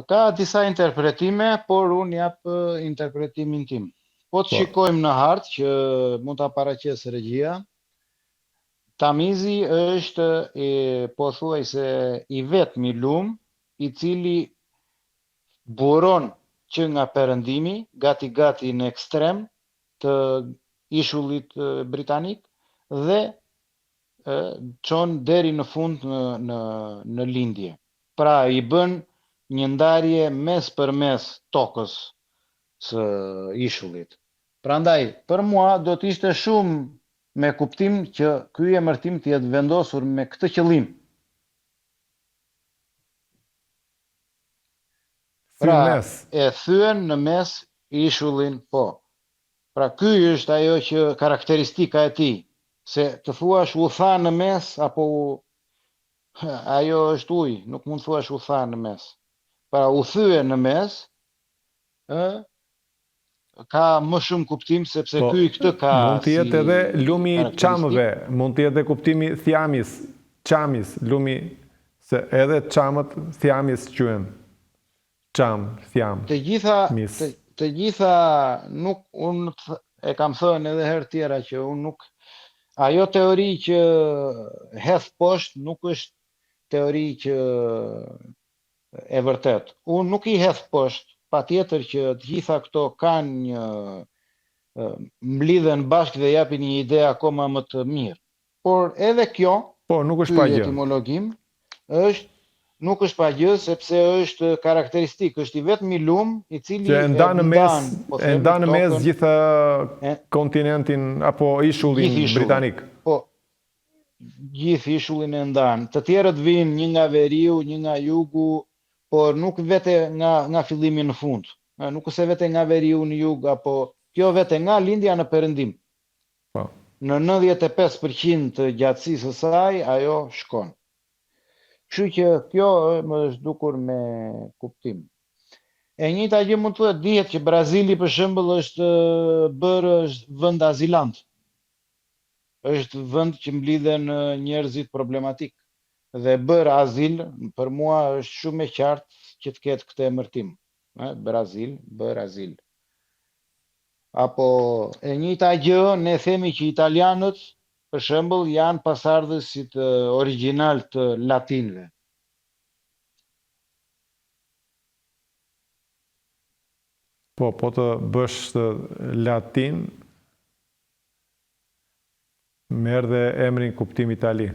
Ka disa interpretime, por unë jap interpretimin tim. Po të shikojmë në hartë që mund ta paraqes regjia. Tamizi është pothuajse i vetmi lum i cili buron që nga perëndimi, gati në ekstrem të ishullit britanik dhe çon deri në fund në lindje. Pra i bën një ndarje mes për mes tokës së ishullit. Prandaj, për mua do të ishte shumë me kuptim që ky emërtim të jetë vendosur me këtë qëllim. Pra, e thyen në mes ishullin, po. Pra, ky është ajo që karakteristika e tij, se të thuash u tha në mes, apo ajo është ujë, nuk mund të thuash u tha në mes. Pra, u thye në mes, ka më shumë kuptim, sepse ky këtë ka mund të jetë edhe lumi i çamëve, mund të jetë quptimi thjamis, çamis, lumi, se edhe çamët thjamis quhen. Çam, thjam. Të gjitha nuk unë e kam thënë edhe herë tjera që unë nuk ajo teori që hedh poshtë nuk është teori që e vërtet. Unë nuk i hedh poshtë, patjetër që të gjitha këto kanë një mblidhen bashkë dhe japin një ide akoma më të mirë. Por edhe kjo, nuk është pa gjë. Etimologjim është nuk është pagjë sepse është karakteristik, është i vetmi lum i cili Që e ndan në mes tokën, gjithë kontinentin apo ishullin gjithë ishullin. britanik. Po, gjithë ishullin e ndan. Të tjerët vinë një nga veriu, një nga jugu, por nuk vete nga fillimi në fund. Nuk se vete nga veriu në jug, apo kjo vete nga lindja në perëndim. Po. Në 95% të gjatësisë së saj, ajo shkon. Kështu që kjo më është dukur me kuptim. E njëjta gjë mund të thuhet, dihet që Brazili për shembull është bërë vend azilant. Është vend që mblidhen njerëzit problematik. Dhe bërë azil, për mua është shumë e qartë që të ketë këtë emërtim. Brazil, bërë azil. Apo e njëjta gjë, ne themi që italianët, për shembull, janë pasardhësit origjinal të latinëve. Po të bësh latin, merr dhe emrin kuptim Itali.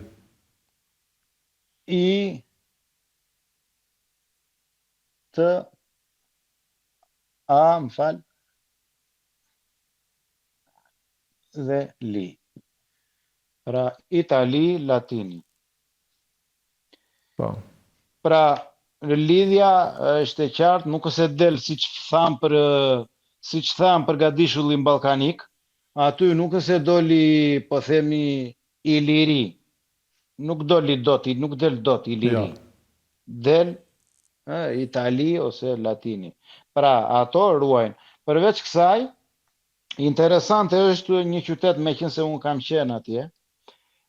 Më fal, dhe li. Pra, Itali, latini. Po. Pra, lidhja është e qartë, nuk se del siç tham për gadishullin ballkanik, aty nuk se doli, po themi, Iliri. Nuk doli dot, nuk del dot Iliri. Ja. Del Itali ose latini. Pra, ato ruajnë. Përveç kësaj, interesante është një qytet, meqense unë kam qenë atje,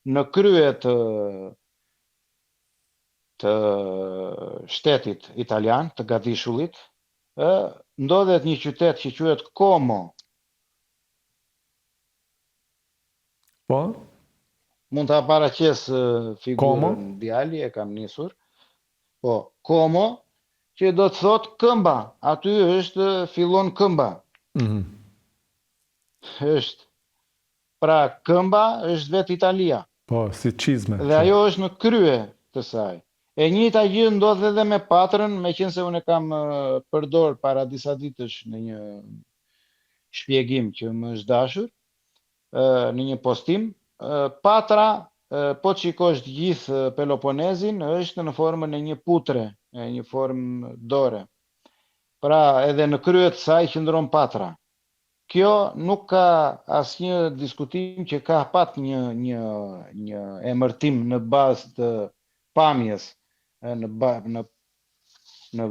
në krye të shtetit italian, të gadishullit, ndodhet një qytet që quhet Como. Po? Mund ta paraqes figurën djali, e kam nisur. Po, Como, që do të thot këmba. Aty fillon këmba. Është. Pra, këmba është vetë Italia. Po, si çizme. Dhe ajo është në krye të saj. E njëjta gjë ndodh edhe me Patrën, meqense unë e kam përdor para disa ditësh në një shpjegim që më është dashur, në një postim. Patra, po të shikosh gjithë Peloponezin, është në formën e një putre, një formë dore. Pra, edhe në krye të saj qëndron Patra. Kjo nuk ka asnjë diskutim që ka pat një emërtim në bazë të pamjes, në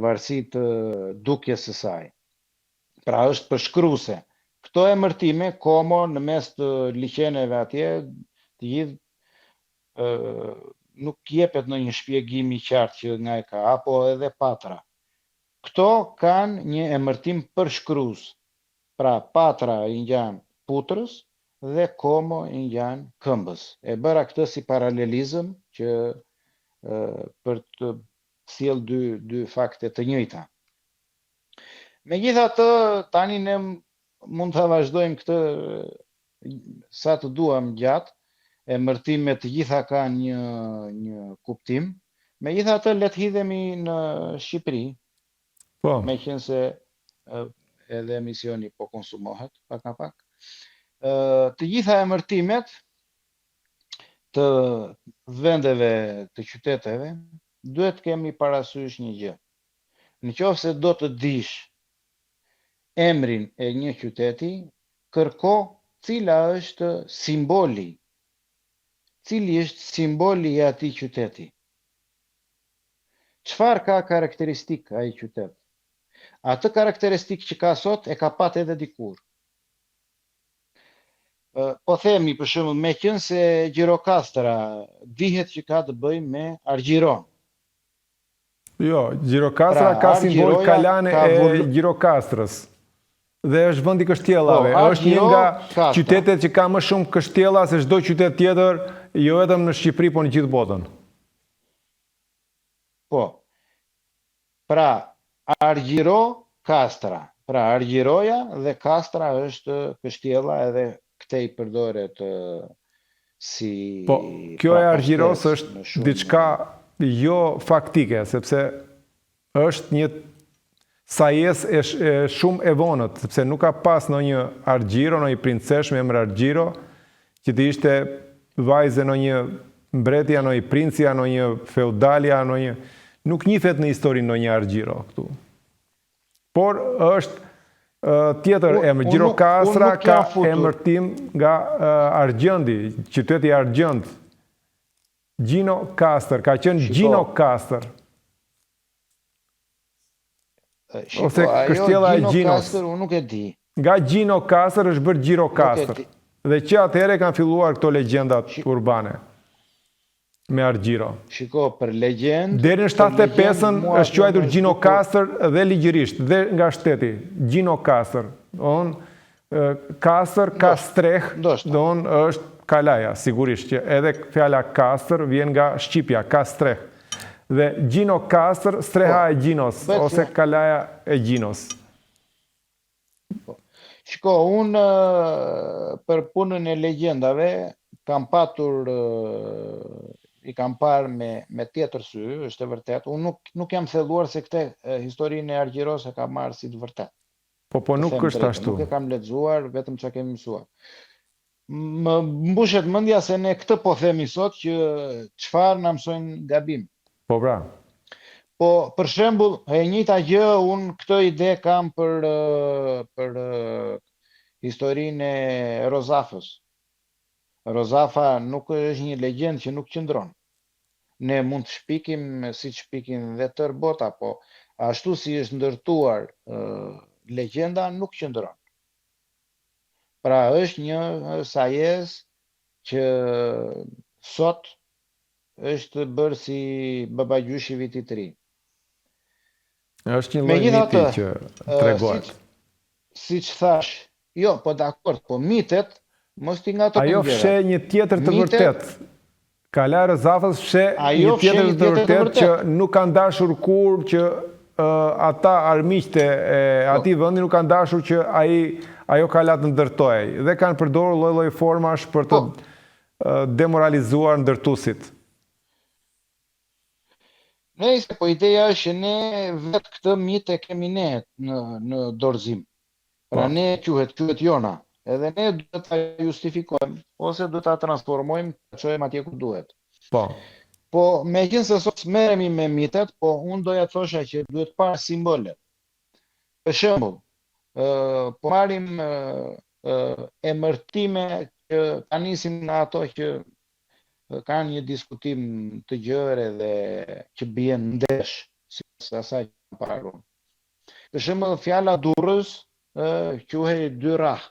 varësi të dukjes së saj. Pra është përshkruese. Këto emërtime, Como, në mes të liqeneve atje, të gjithë nuk jepet në një shpjegim i qartë që nga e ka, apo edhe Patra. Këto kanë një emërtim përshkrues. Pra, Patra i ngjan putrës dhe Como i ngjan këmbës. E bëra këtë si paralelizëm që për të sjellë dy fakte të njëjta. Megjithatë, tani ne mund të vazhdojmë këtë sa të duam gjatë, emërtimet të gjitha kanë një kuptim. Megjithatë, le të hidhemi në Shqipëri. Po. Meqense edhe emisioni po konsumohet pak. Të gjitha emërtimet të vendeve, të qyteteve, duhet kemi parasysh një gjë. Nëse do të dish emrin e një qyteti, kërko cila është simboli. Cili është simboli i atij qyteti? Çfarë ka karakteristik ai qytet? Atë karakteristik që ka sot e ka pat edhe dikur. Po themi për shembull, meqense Gjirokastra dihet që ka të bëjë me Argjiron. Jo, Gjirokastra ka simbol kalane e Gjirokastrës. Dhe është vendi kështjellave. Është një nga qytetet që ka më shumë kështjella se çdo qytet tjetër, jo vetëm në Shqipëri, por në gjithë botën. Po. Pra, Argjiro-Kastra. Pra, Argjiroja dhe Kastra është kështjella, edhe këtë i përdoret si... Po, kjo e Argjiros është diçka jo faktike, sepse është një sajes e shumë e vonët, sepse nuk ka pas në një Argjiro, në një princesh me emër Argjiro, që të ishte vajze në një mbretja, në një princija, në një feudalja, në një... Nuk njifet në historinë në një Argjiro këtu. Por është tjetër emër. Gjirokastra ka emërtim nga Argjëndi, qyteti Argjënd. Gjinokastër, ka qenë Gjinokastër. Ose kështjela e Gjinos. Unë nuk e di. Nga Gjinokastër është bërë Gjirokastër. Dhe që atëhere kanë filluar këto legjendat urbane me Argjiro. Shiko, për legjend... Deri në 75-ën është quajtur Gjinokastër dhe ligjërisht, dhe nga shteti. Gjinokastër. Kastër ka streh, don është kalaja, sigurisht që edhe fjala kastër vjen nga Shqipja, ka streh. Dhe Gjinokastër, streha e Gjinos, ose kalaja e Gjinos. Shiko, unë për punën e legjendave kam patur, i kam parë me tjetër sy, është e vërtet. Unë nuk jam thelluar se këtë historinë e Argjiros e kam marrë si të vërtet. Po nuk është ashtu. Nuk e kam lexuar, vetëm që kemi mësuar. Më mbushet mendja se ne këtë po themi sot që çfarë na mësojnë gabim. Po pra. Po, për shembull, e njëjta gjë, unë këtë ide kam për historinë e Rozafës. Rozafa nuk është një legjend që nuk qëndron. Ne mund të shpikim si që shpikin dhe tërë bota, po ashtu si është ndërtuar legjenda nuk qëndron. Pra është një sajes që sot është bërë si babagjyshi i vitit të ri. Është një lloj miti që tregohet. Siç thash, jo, po dakord, po mitet mos ti nga të ajo fshe një tjetër të vërtet. Kala e Rozafës fshe një tjetër të vërtet që nuk kanë dashur kur që ata armiqtë e atij vendi nuk kanë dashur që ajo kala të ndërtojë dhe kanë përdorur lloj-lloj formash për të demoralizuar ndërtuesit. Nëse po ideja është që ne vetë këtë mit e kemi ne në dorëzim. Pra ne quhet jona. Edhe ne duhet ta justifikojmë ose duhet ta transformojmë, ta çojmë atje ku duhet. Po megjithëse sot merremi me mitet, po unë doja të thosha që duhet parë simbolet. Për shembull, po marrim emërtime që ta nisim nga ato që kanë një diskutim të gjerë dhe që bien ndesh, si asaj që parë. Për shembull, fjala durrës quhet dyrah.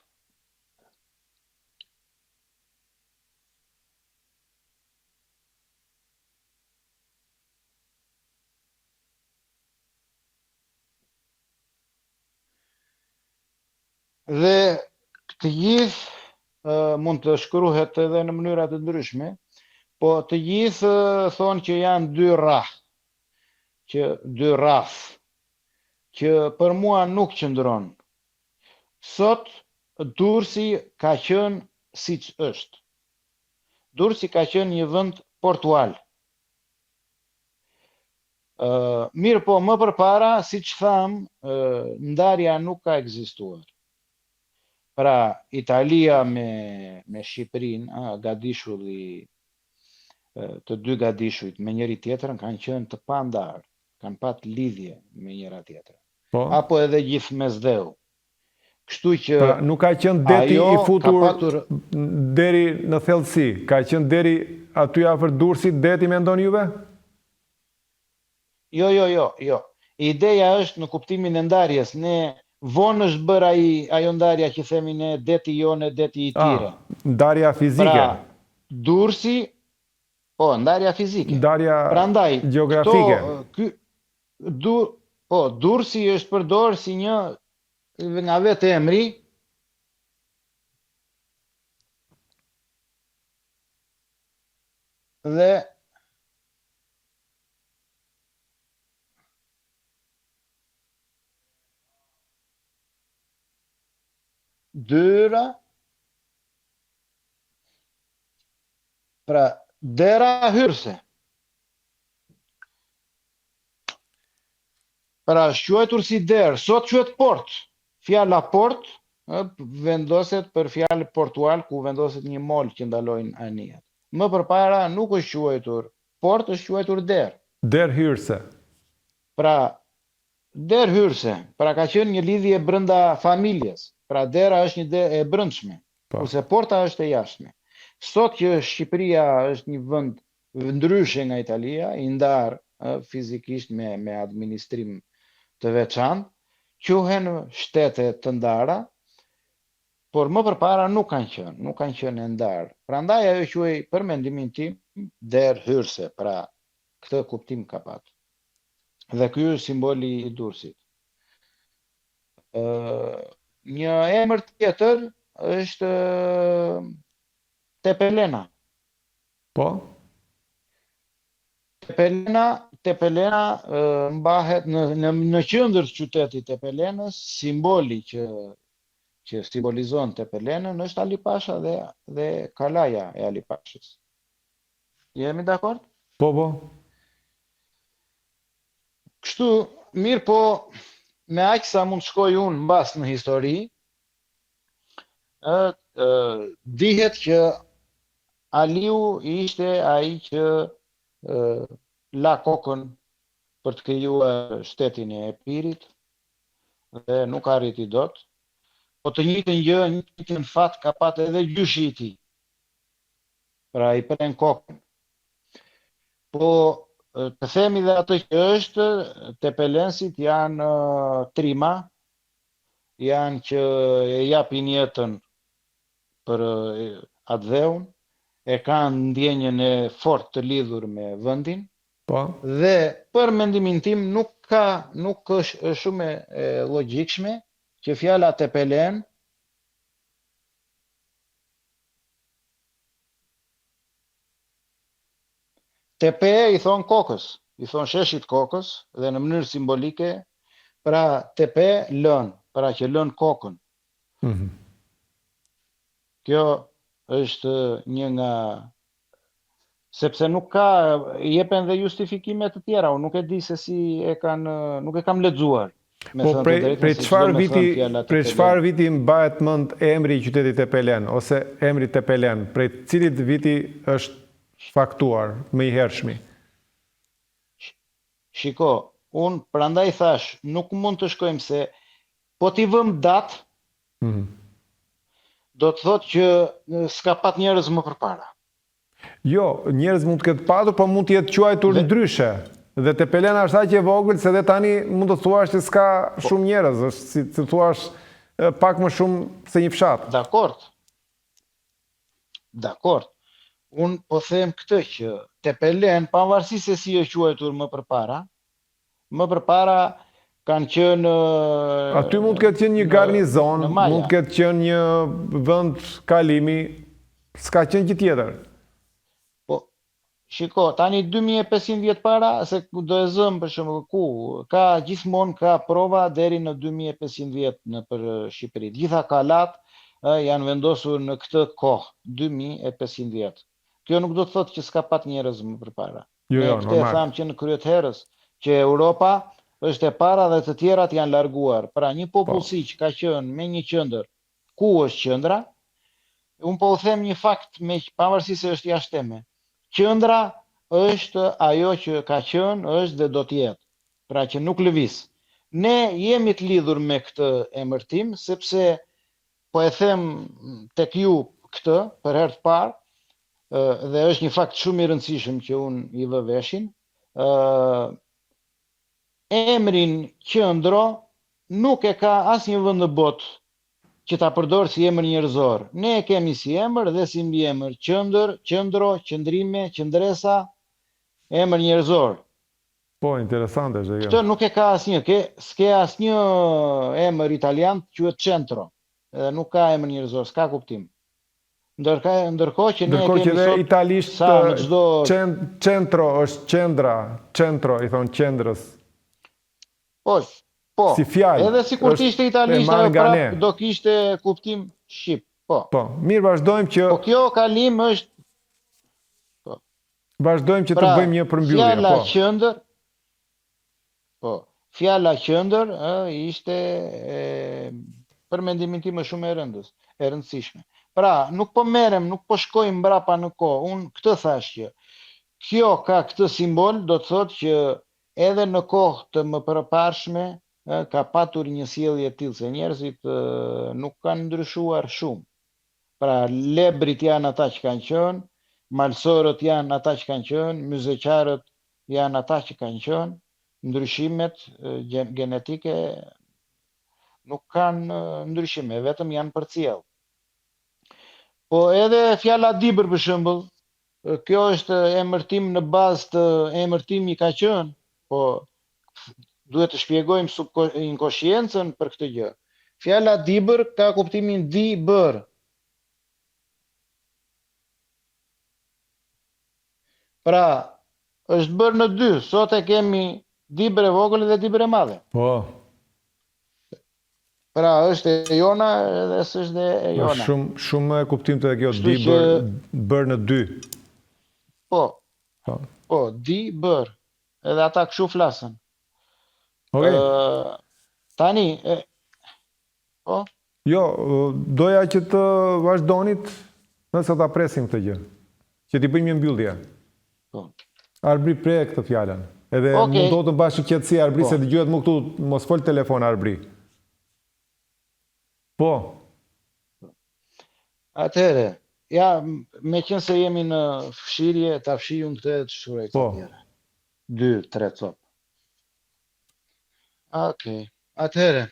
Dhe të gjithë mund të shkruhet edhe në mënyra të ndryshme, po të gjithë thonë që janë dy rah, dy raf, që për mua nuk qëndron. Sot Durrësi ka qenë siç është. Durrësi ka qenë një vend portual. Mirë po, më përpara, siç tham, ndarja nuk ka ekzistuar. Pra, Italia me Shqipërinë, gadishulli të dy gadishujt me njëri tjetrën kanë qenë të pandarë, kanë pat lidhje me njëra tjetrën. Apo edhe gjithë mesdheu. Kështu që nuk ka qenë deti i futur deri në thellësi, ka qenë deri aty afër Durrësit deti mendon juve? Jo. Ideja është në kuptimin e ndarjes, ne vonë është bërë ajo ndarja që themi ne deti jone, deti i tire. Ndarja fizike. Pra, Durrësi, po, ndarja fizike. Ndarja geografike. Durrësi është përdorur si një nga vetë emri, dhe dyra, pra dera hyrëse. Pra, shquajtur si der, sot quhet port. Fjala port vendoset për fjalë portual, ku vendoset një mol që ndalojnë anijet. Më përpara nuk është quajtur port, është quajtur der. Der hyrse. Pra, der hyrse, pra ka qenë një lidhje brenda familjes. Pra, dera është një e brendshme, kurse porta është e jashtme. Sot që Shqipëria është një vend ndryshe nga Italia, i ndarë fizikisht me administrim të veçantë, quhen shtete të ndara, por më përpara nuk kanë qenë e ndarë. Prandaj ajo quhej për mendimin tim der hyrse, pra këtë kuptim ka patur. Dhe ky është simboli i Durrësit. Një emër tjetër është Tepelena. Po? Tepelena mbahet në qendër të qytetit Tepelenës, simboli që simbolizon Tepelenën është Ali Pasha dhe kalaja e Ali Pashës. Jemi dakord? Po. Kështu, mirë po, me aq sa mund shkoj unë mbas në histori, dihet që Aliu ishte ai që la kokën për të krijuar shtetin e Epirit dhe nuk arriti dot. Po të njëjtën fat ka patë edhe gjyshi i tij. Pra i pren kokën. Po të themi dhe atë që është, tepelensit janë trima, janë që e japin jetën për atë dheun, e kanë ndjenjën e fort të lidhur me vendin. Po. Dhe për mendimin tim nuk është shumë e logjikshme që fjala tepelen tepe i thon kokës, i thon sheshit kokës dhe në mënyrë simbolike, pra tepe lën, pra që lën kokën. Kjo është një nga, sepse nuk ka, jepen dhe justifikime të tjera, unë nuk e di se si nuk e kam lexuar. Po prej çfarë viti mbahet mend emri i qytetit Tepelen ose emri Tepelen, prej cilit viti është faktuar më i hershmi? Shiko, unë prandaj thash, nuk mund të shkojmë se po t'i vëm datë, do të thotë që s'ka pat njerëz më përpara. Jo, njerëz mund të ketë patur, po mund të jetë quajtur ndryshe. Dhe Tepelena është aq e vogël se dhe tani mund të thuash që s'ka shumë njerëz, është si të thuash pak më shumë se një fshat. Dakord. Unë po them këtë që Tepelen, pavarësisht se si është quajtur më përpara kanë qenë... Aty mund të ketë qenë një garnizon, mund të ketë qenë një vend kalimi, s'ka qenë që tjetër. Po, shiko, tani 2500 vjet para, se do e zëm për shembull ku, gjithmonë ka prova deri në 2500 vjet për Shqipëri. Gjitha kalat janë vendosur në këtë kohë, 2500 vjet. Kjo nuk do të thotë që s'ka pat njerëz më përpara. Jo, normal. Ne thamë që në kryet herës, që Europa është e para dhe të tjerat janë larguar. Pra një popullsi që ka qenë me një qendër, ku është qendra? Unë po u them një fakt pavarësisht se është jashtëteme. Qendra është ajo që ka qenë, është dhe do të jetë. Pra që nuk lëviz. Ne jemi të lidhur me këtë emërtim, sepse po e them tek ju këtë për herë të parë, dhe është një fakt shumë i rëndësishëm që unë i vë veshin. Emrin qendro nuk e ka asnjë vend në botë që ta përdor si emër njerëzor. Ne e kemi si emër dhe si mbiemër qendër, qendro, qendrime, qendresa, emër njerëzor. Po, interesante është kjo. Këtë nuk e ka asnjë, s'ke asnjë emër italian që quhet centro. Edhe nuk ka emër njerëzor, s'ka kuptim. Ndërkohë që ne kemi sot italisht centro është qendra, centro i thon qendrës. Po, si fjalë. Edhe sikur të ishte italisht ajo prap do kishte kuptim shqip. Po. Mirë, vazhdojmë që po kjo kalim është vazhdojmë që të bëjmë një përmbyllje. Fjala qendër. Po. fjala qendër ishte për mendimin tim më shumë e rëndësishme. Pra, nuk po merrem, nuk po shkojmë mbrapa në kohë. Unë këtë thash që kjo ka këtë simbol, do të thotë që edhe në kohë të më përparshme ka patur një sjellje të tillë se njerëzit nuk kanë ndryshuar shumë. Pra, lebrit janë ata që kanë qenë, malsorët janë ata që kanë qenë, myzeqarët janë ata që kanë qenë, ndryshimet genetike nuk kanë ndryshime, vetëm janë përcjell. Po edhe fjala dibër për shembull, kjo është emërtim në bazë të emërtimi ka qenë, po duhet të shpjegojmë inkoshiencën për këtë gjë. Fjala dibër ka kuptimin di bër. Pra, është bërë në dy, sot e kemi dibër e vogël dhe dibër e madhe. Po. Pra, është e jona edhe s'është e jona. Shumë e kuptim të kjo di bërë në dy. Po, di bërë. Edhe ata kështu flasën. Tani, po? Jo, doja që të vazhdonit nëse ta presim këtë gjë. Që t'i bëjmë një mbyllje. Arbri prej këtë fjallën. Edhe mund të bashkë qetësi Arbri, se dëgjohet më këtu, mos fol telefon Arbri. Po. Atëhere, ja, me qenë se jemi në fshirje, ta fshijun këtë të shurej këtë tjere. 2-3 copë. Okej. Atëhere,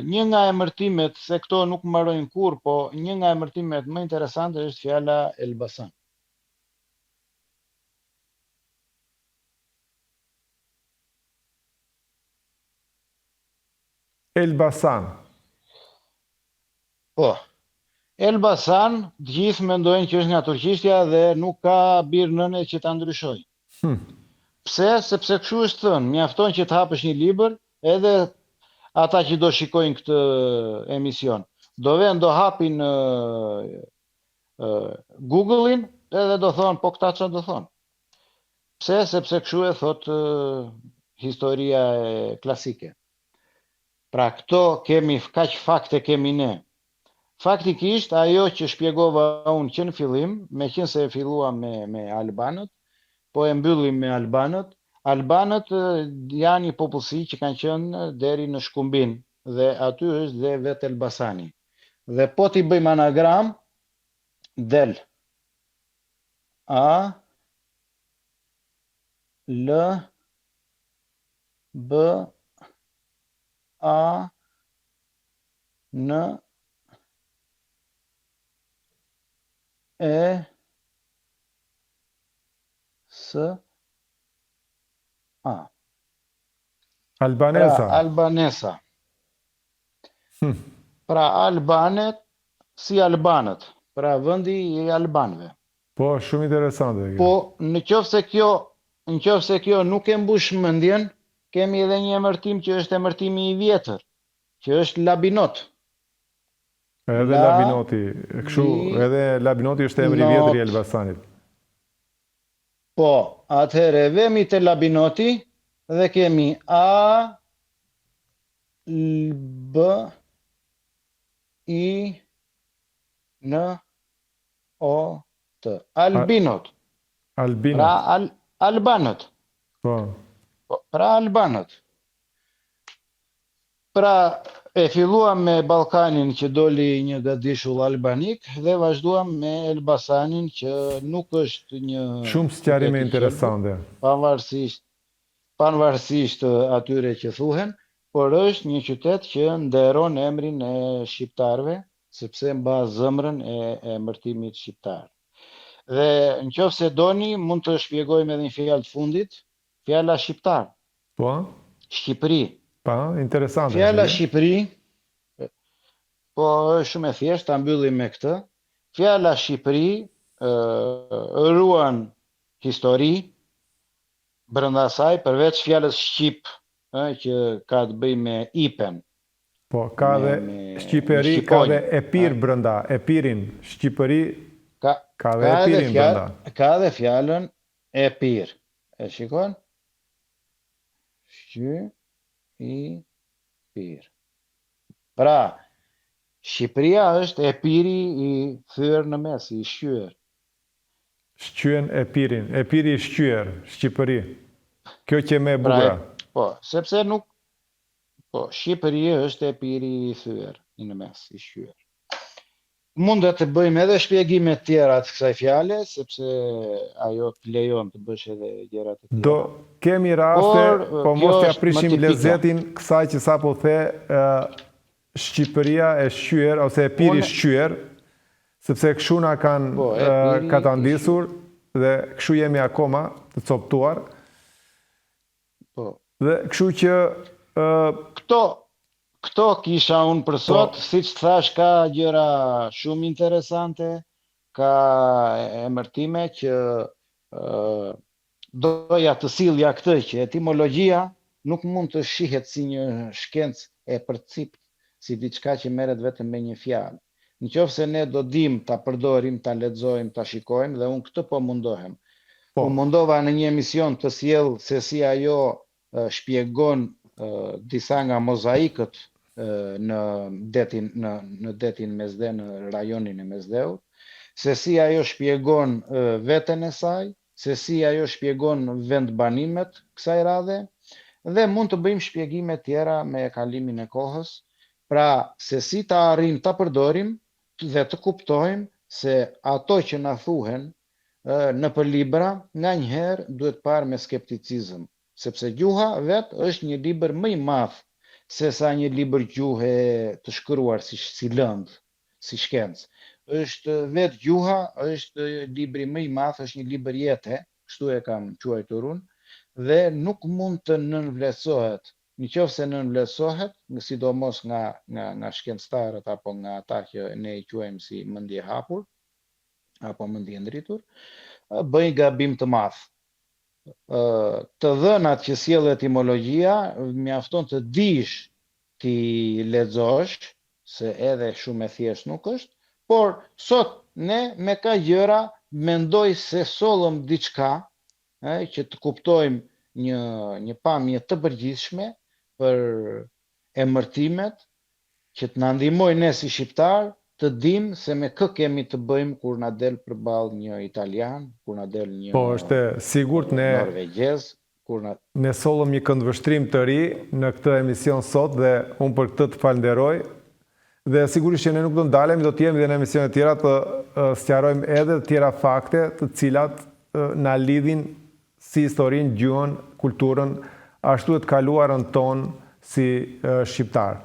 një nga emërtimet, se këto nuk mbarojnë kur, po një nga emërtimet më interesante është fjala Elbasan. Elbasan. Po. Elbasan, gjithë mendojnë që është nga turqishtja dhe nuk ka birë nëne që ta ndryshoj. Pse? Sepse kështu është thënë, mjafton që të hapësh një libër, edhe ata që do shikojnë këtë emision. Do hapin Google-in, edhe do thonë, po këta që do thonë. Pse? Sepse kështu e thotë historia klasike. Pra këto kemi, kaq fakte kemi ne. Faktikisht, ajo që shpjegova unë që në fillim, me qenë se e fillua me Albanët, po e mbyllim me Albanët, Albanët janë një popullsi që kanë qenë deri në Shkumbin, dhe aty është dhe vetë Elbasani. Dhe po t'i bëjmë anagram, del. A, L, B, A, N, E, S, A. Albanesa. Pra, Albanesa. Pra, Albanet si Albanët. Pra, vendi i Albanëve. Po, shumë interesante. Po, në qoftë se kjo nuk e mbush mendjen, kemi edhe një emërtim që është emërtimi i vjetër, që është Labinot. Edhe Labinoti, edhe Labinoti është emri i vjetër i Elbasanit. Po, atëherë vemi te Labinoti dhe kemi A, B, I, N, O, T. Albinot. Albinot. Pra Albanët. Po. Pra Albanët. Pra e filluam me Ballkanin që doli një gadishull albanik dhe vazhduam me Elbasanin që nuk është një... Shumë sqarime interesante. Pavarësisht atyre që thuhen, por është një qytet që nderon emrin e shqiptarëve, sepse mba zëmrën e emërtimit shqiptar. Dhe nëse doni, mund të shpjegojmë edhe një fjalë të fundit, fjala shqiptar. Po? Shqipëri. Pa, interesante. Fjala Shqipëri, po është shumë e thjeshtë, ta mbyllim me këtë. Fjala Shqipëri ruan histori brenda saj, përveç fjalës Shqip, që ka të bëjë me ipen. Po, ka dhe Shqipëri, ka dhe epir brenda, epirin, Shqipëri, ka dhe epirin brenda. Ka dhe fjalën epir. E shikon? Shqy, i, pir. Pra, Shqipëria është e piri i thyer në mes, i shqyer. Shqyen e pirin. E piri i shqyer, Shqipëri. Kjo që me e Pra, bukura. po, sepse nuk, po, Shqipëria është e piri i thyer, i në mes, i shqyer. Mund të bëjmë edhe shpjegime të tjera të kësaj fjale, sepse ajo të lejon të bësh edhe gjëra të tjera. Do kemi raste, po kjo mos t'ja është prishim më tipike. lezetin kësaj që sa po the Shqipëria e shqyer, ose e piri shqyer, sepse këshu na kanë ka ta ndisur, dhe këshu jemi akoma të coptuar. Po. Dhe këshu që Këto kisha unë për sot, si që thash, ka gjëra shumë interesante, ka emërtime që doja të sillja këtë, që etimologjia nuk mund të shihet si një shkencë e përcipt, si diçka që merret vetëm me një fjalë. Nëse ne do dim ta përdorim, ta lexojmë, ta shikojmë, dhe unë këtë po mundohem. Po mundova në një emision të sjell se si ajo shpjegon disa nga mozaikët në detin Mesdhe, në rajonin e Mesdheut, se si ajo shpjegon veten e saj, se si ajo shpjegon vendbanimet kësaj radhe, dhe mund të bëjmë shpjegime tjera me kalimin e kohës, pra se si ta arrim ta përdorim dhe të kuptojmë se ato që na thuhen në për libra, nga njëherë duhet parë me skepticizëm, sepse gjuha vetë është një libër më i madh se sa një libër gjuhe të shkruar si lëndë, si shkencë. Është vetë gjuha, është libri më i madh, është një libër jete, kështu e kam quajtur unë, dhe nuk mund të nënvlerësohet. Nëse nënvlerësohet, sidomos nga shkencëtarët apo nga ata që ne i quajmë si mendje hapur apo mendje ndritur, bëj gabim të madh. Të dhënat që sjell etimologjia, mjafton të dish ti lexosh, se edhe shumë e thjesht nuk është, por sot ne me ka gjëra mendoj se sollëm diçka që të kuptojmë një pamje të përgjithshme për emërtimet që të na ndihmojnë ne si shqiptar të dim se me kë kemi të bëjmë kur na del përballë një italian, kur na del një norvegjez, kur na ne sollëm një këndvështrim të ri në këtë emision sot, dhe unë për këtë të falenderoj. Dhe sigurisht që ne nuk do ndalemi, do të jemi dhe në emisione tjera të sqarojmë edhe të tjera fakte të cilat na lidhin si historinë, gjuhën, kulturën, ashtu e të kaluarën tonë si shqiptar.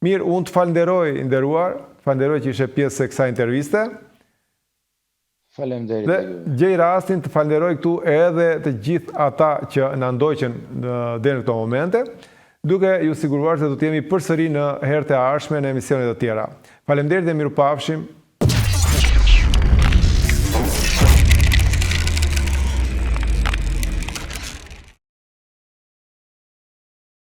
Mirë, unë të falenderoj, nderuar, falenderoj që ishe pjesë e kësaj interviste. Faleminderit. Dhe gjej rastin të falenderoj këtu edhe të gjithë ata që na ndoqën deri në këto momente, duke ju siguruar se do të jemi përsëri në herët e ardhshme në emisione të tjera. Faleminderit dhe mirupafshim.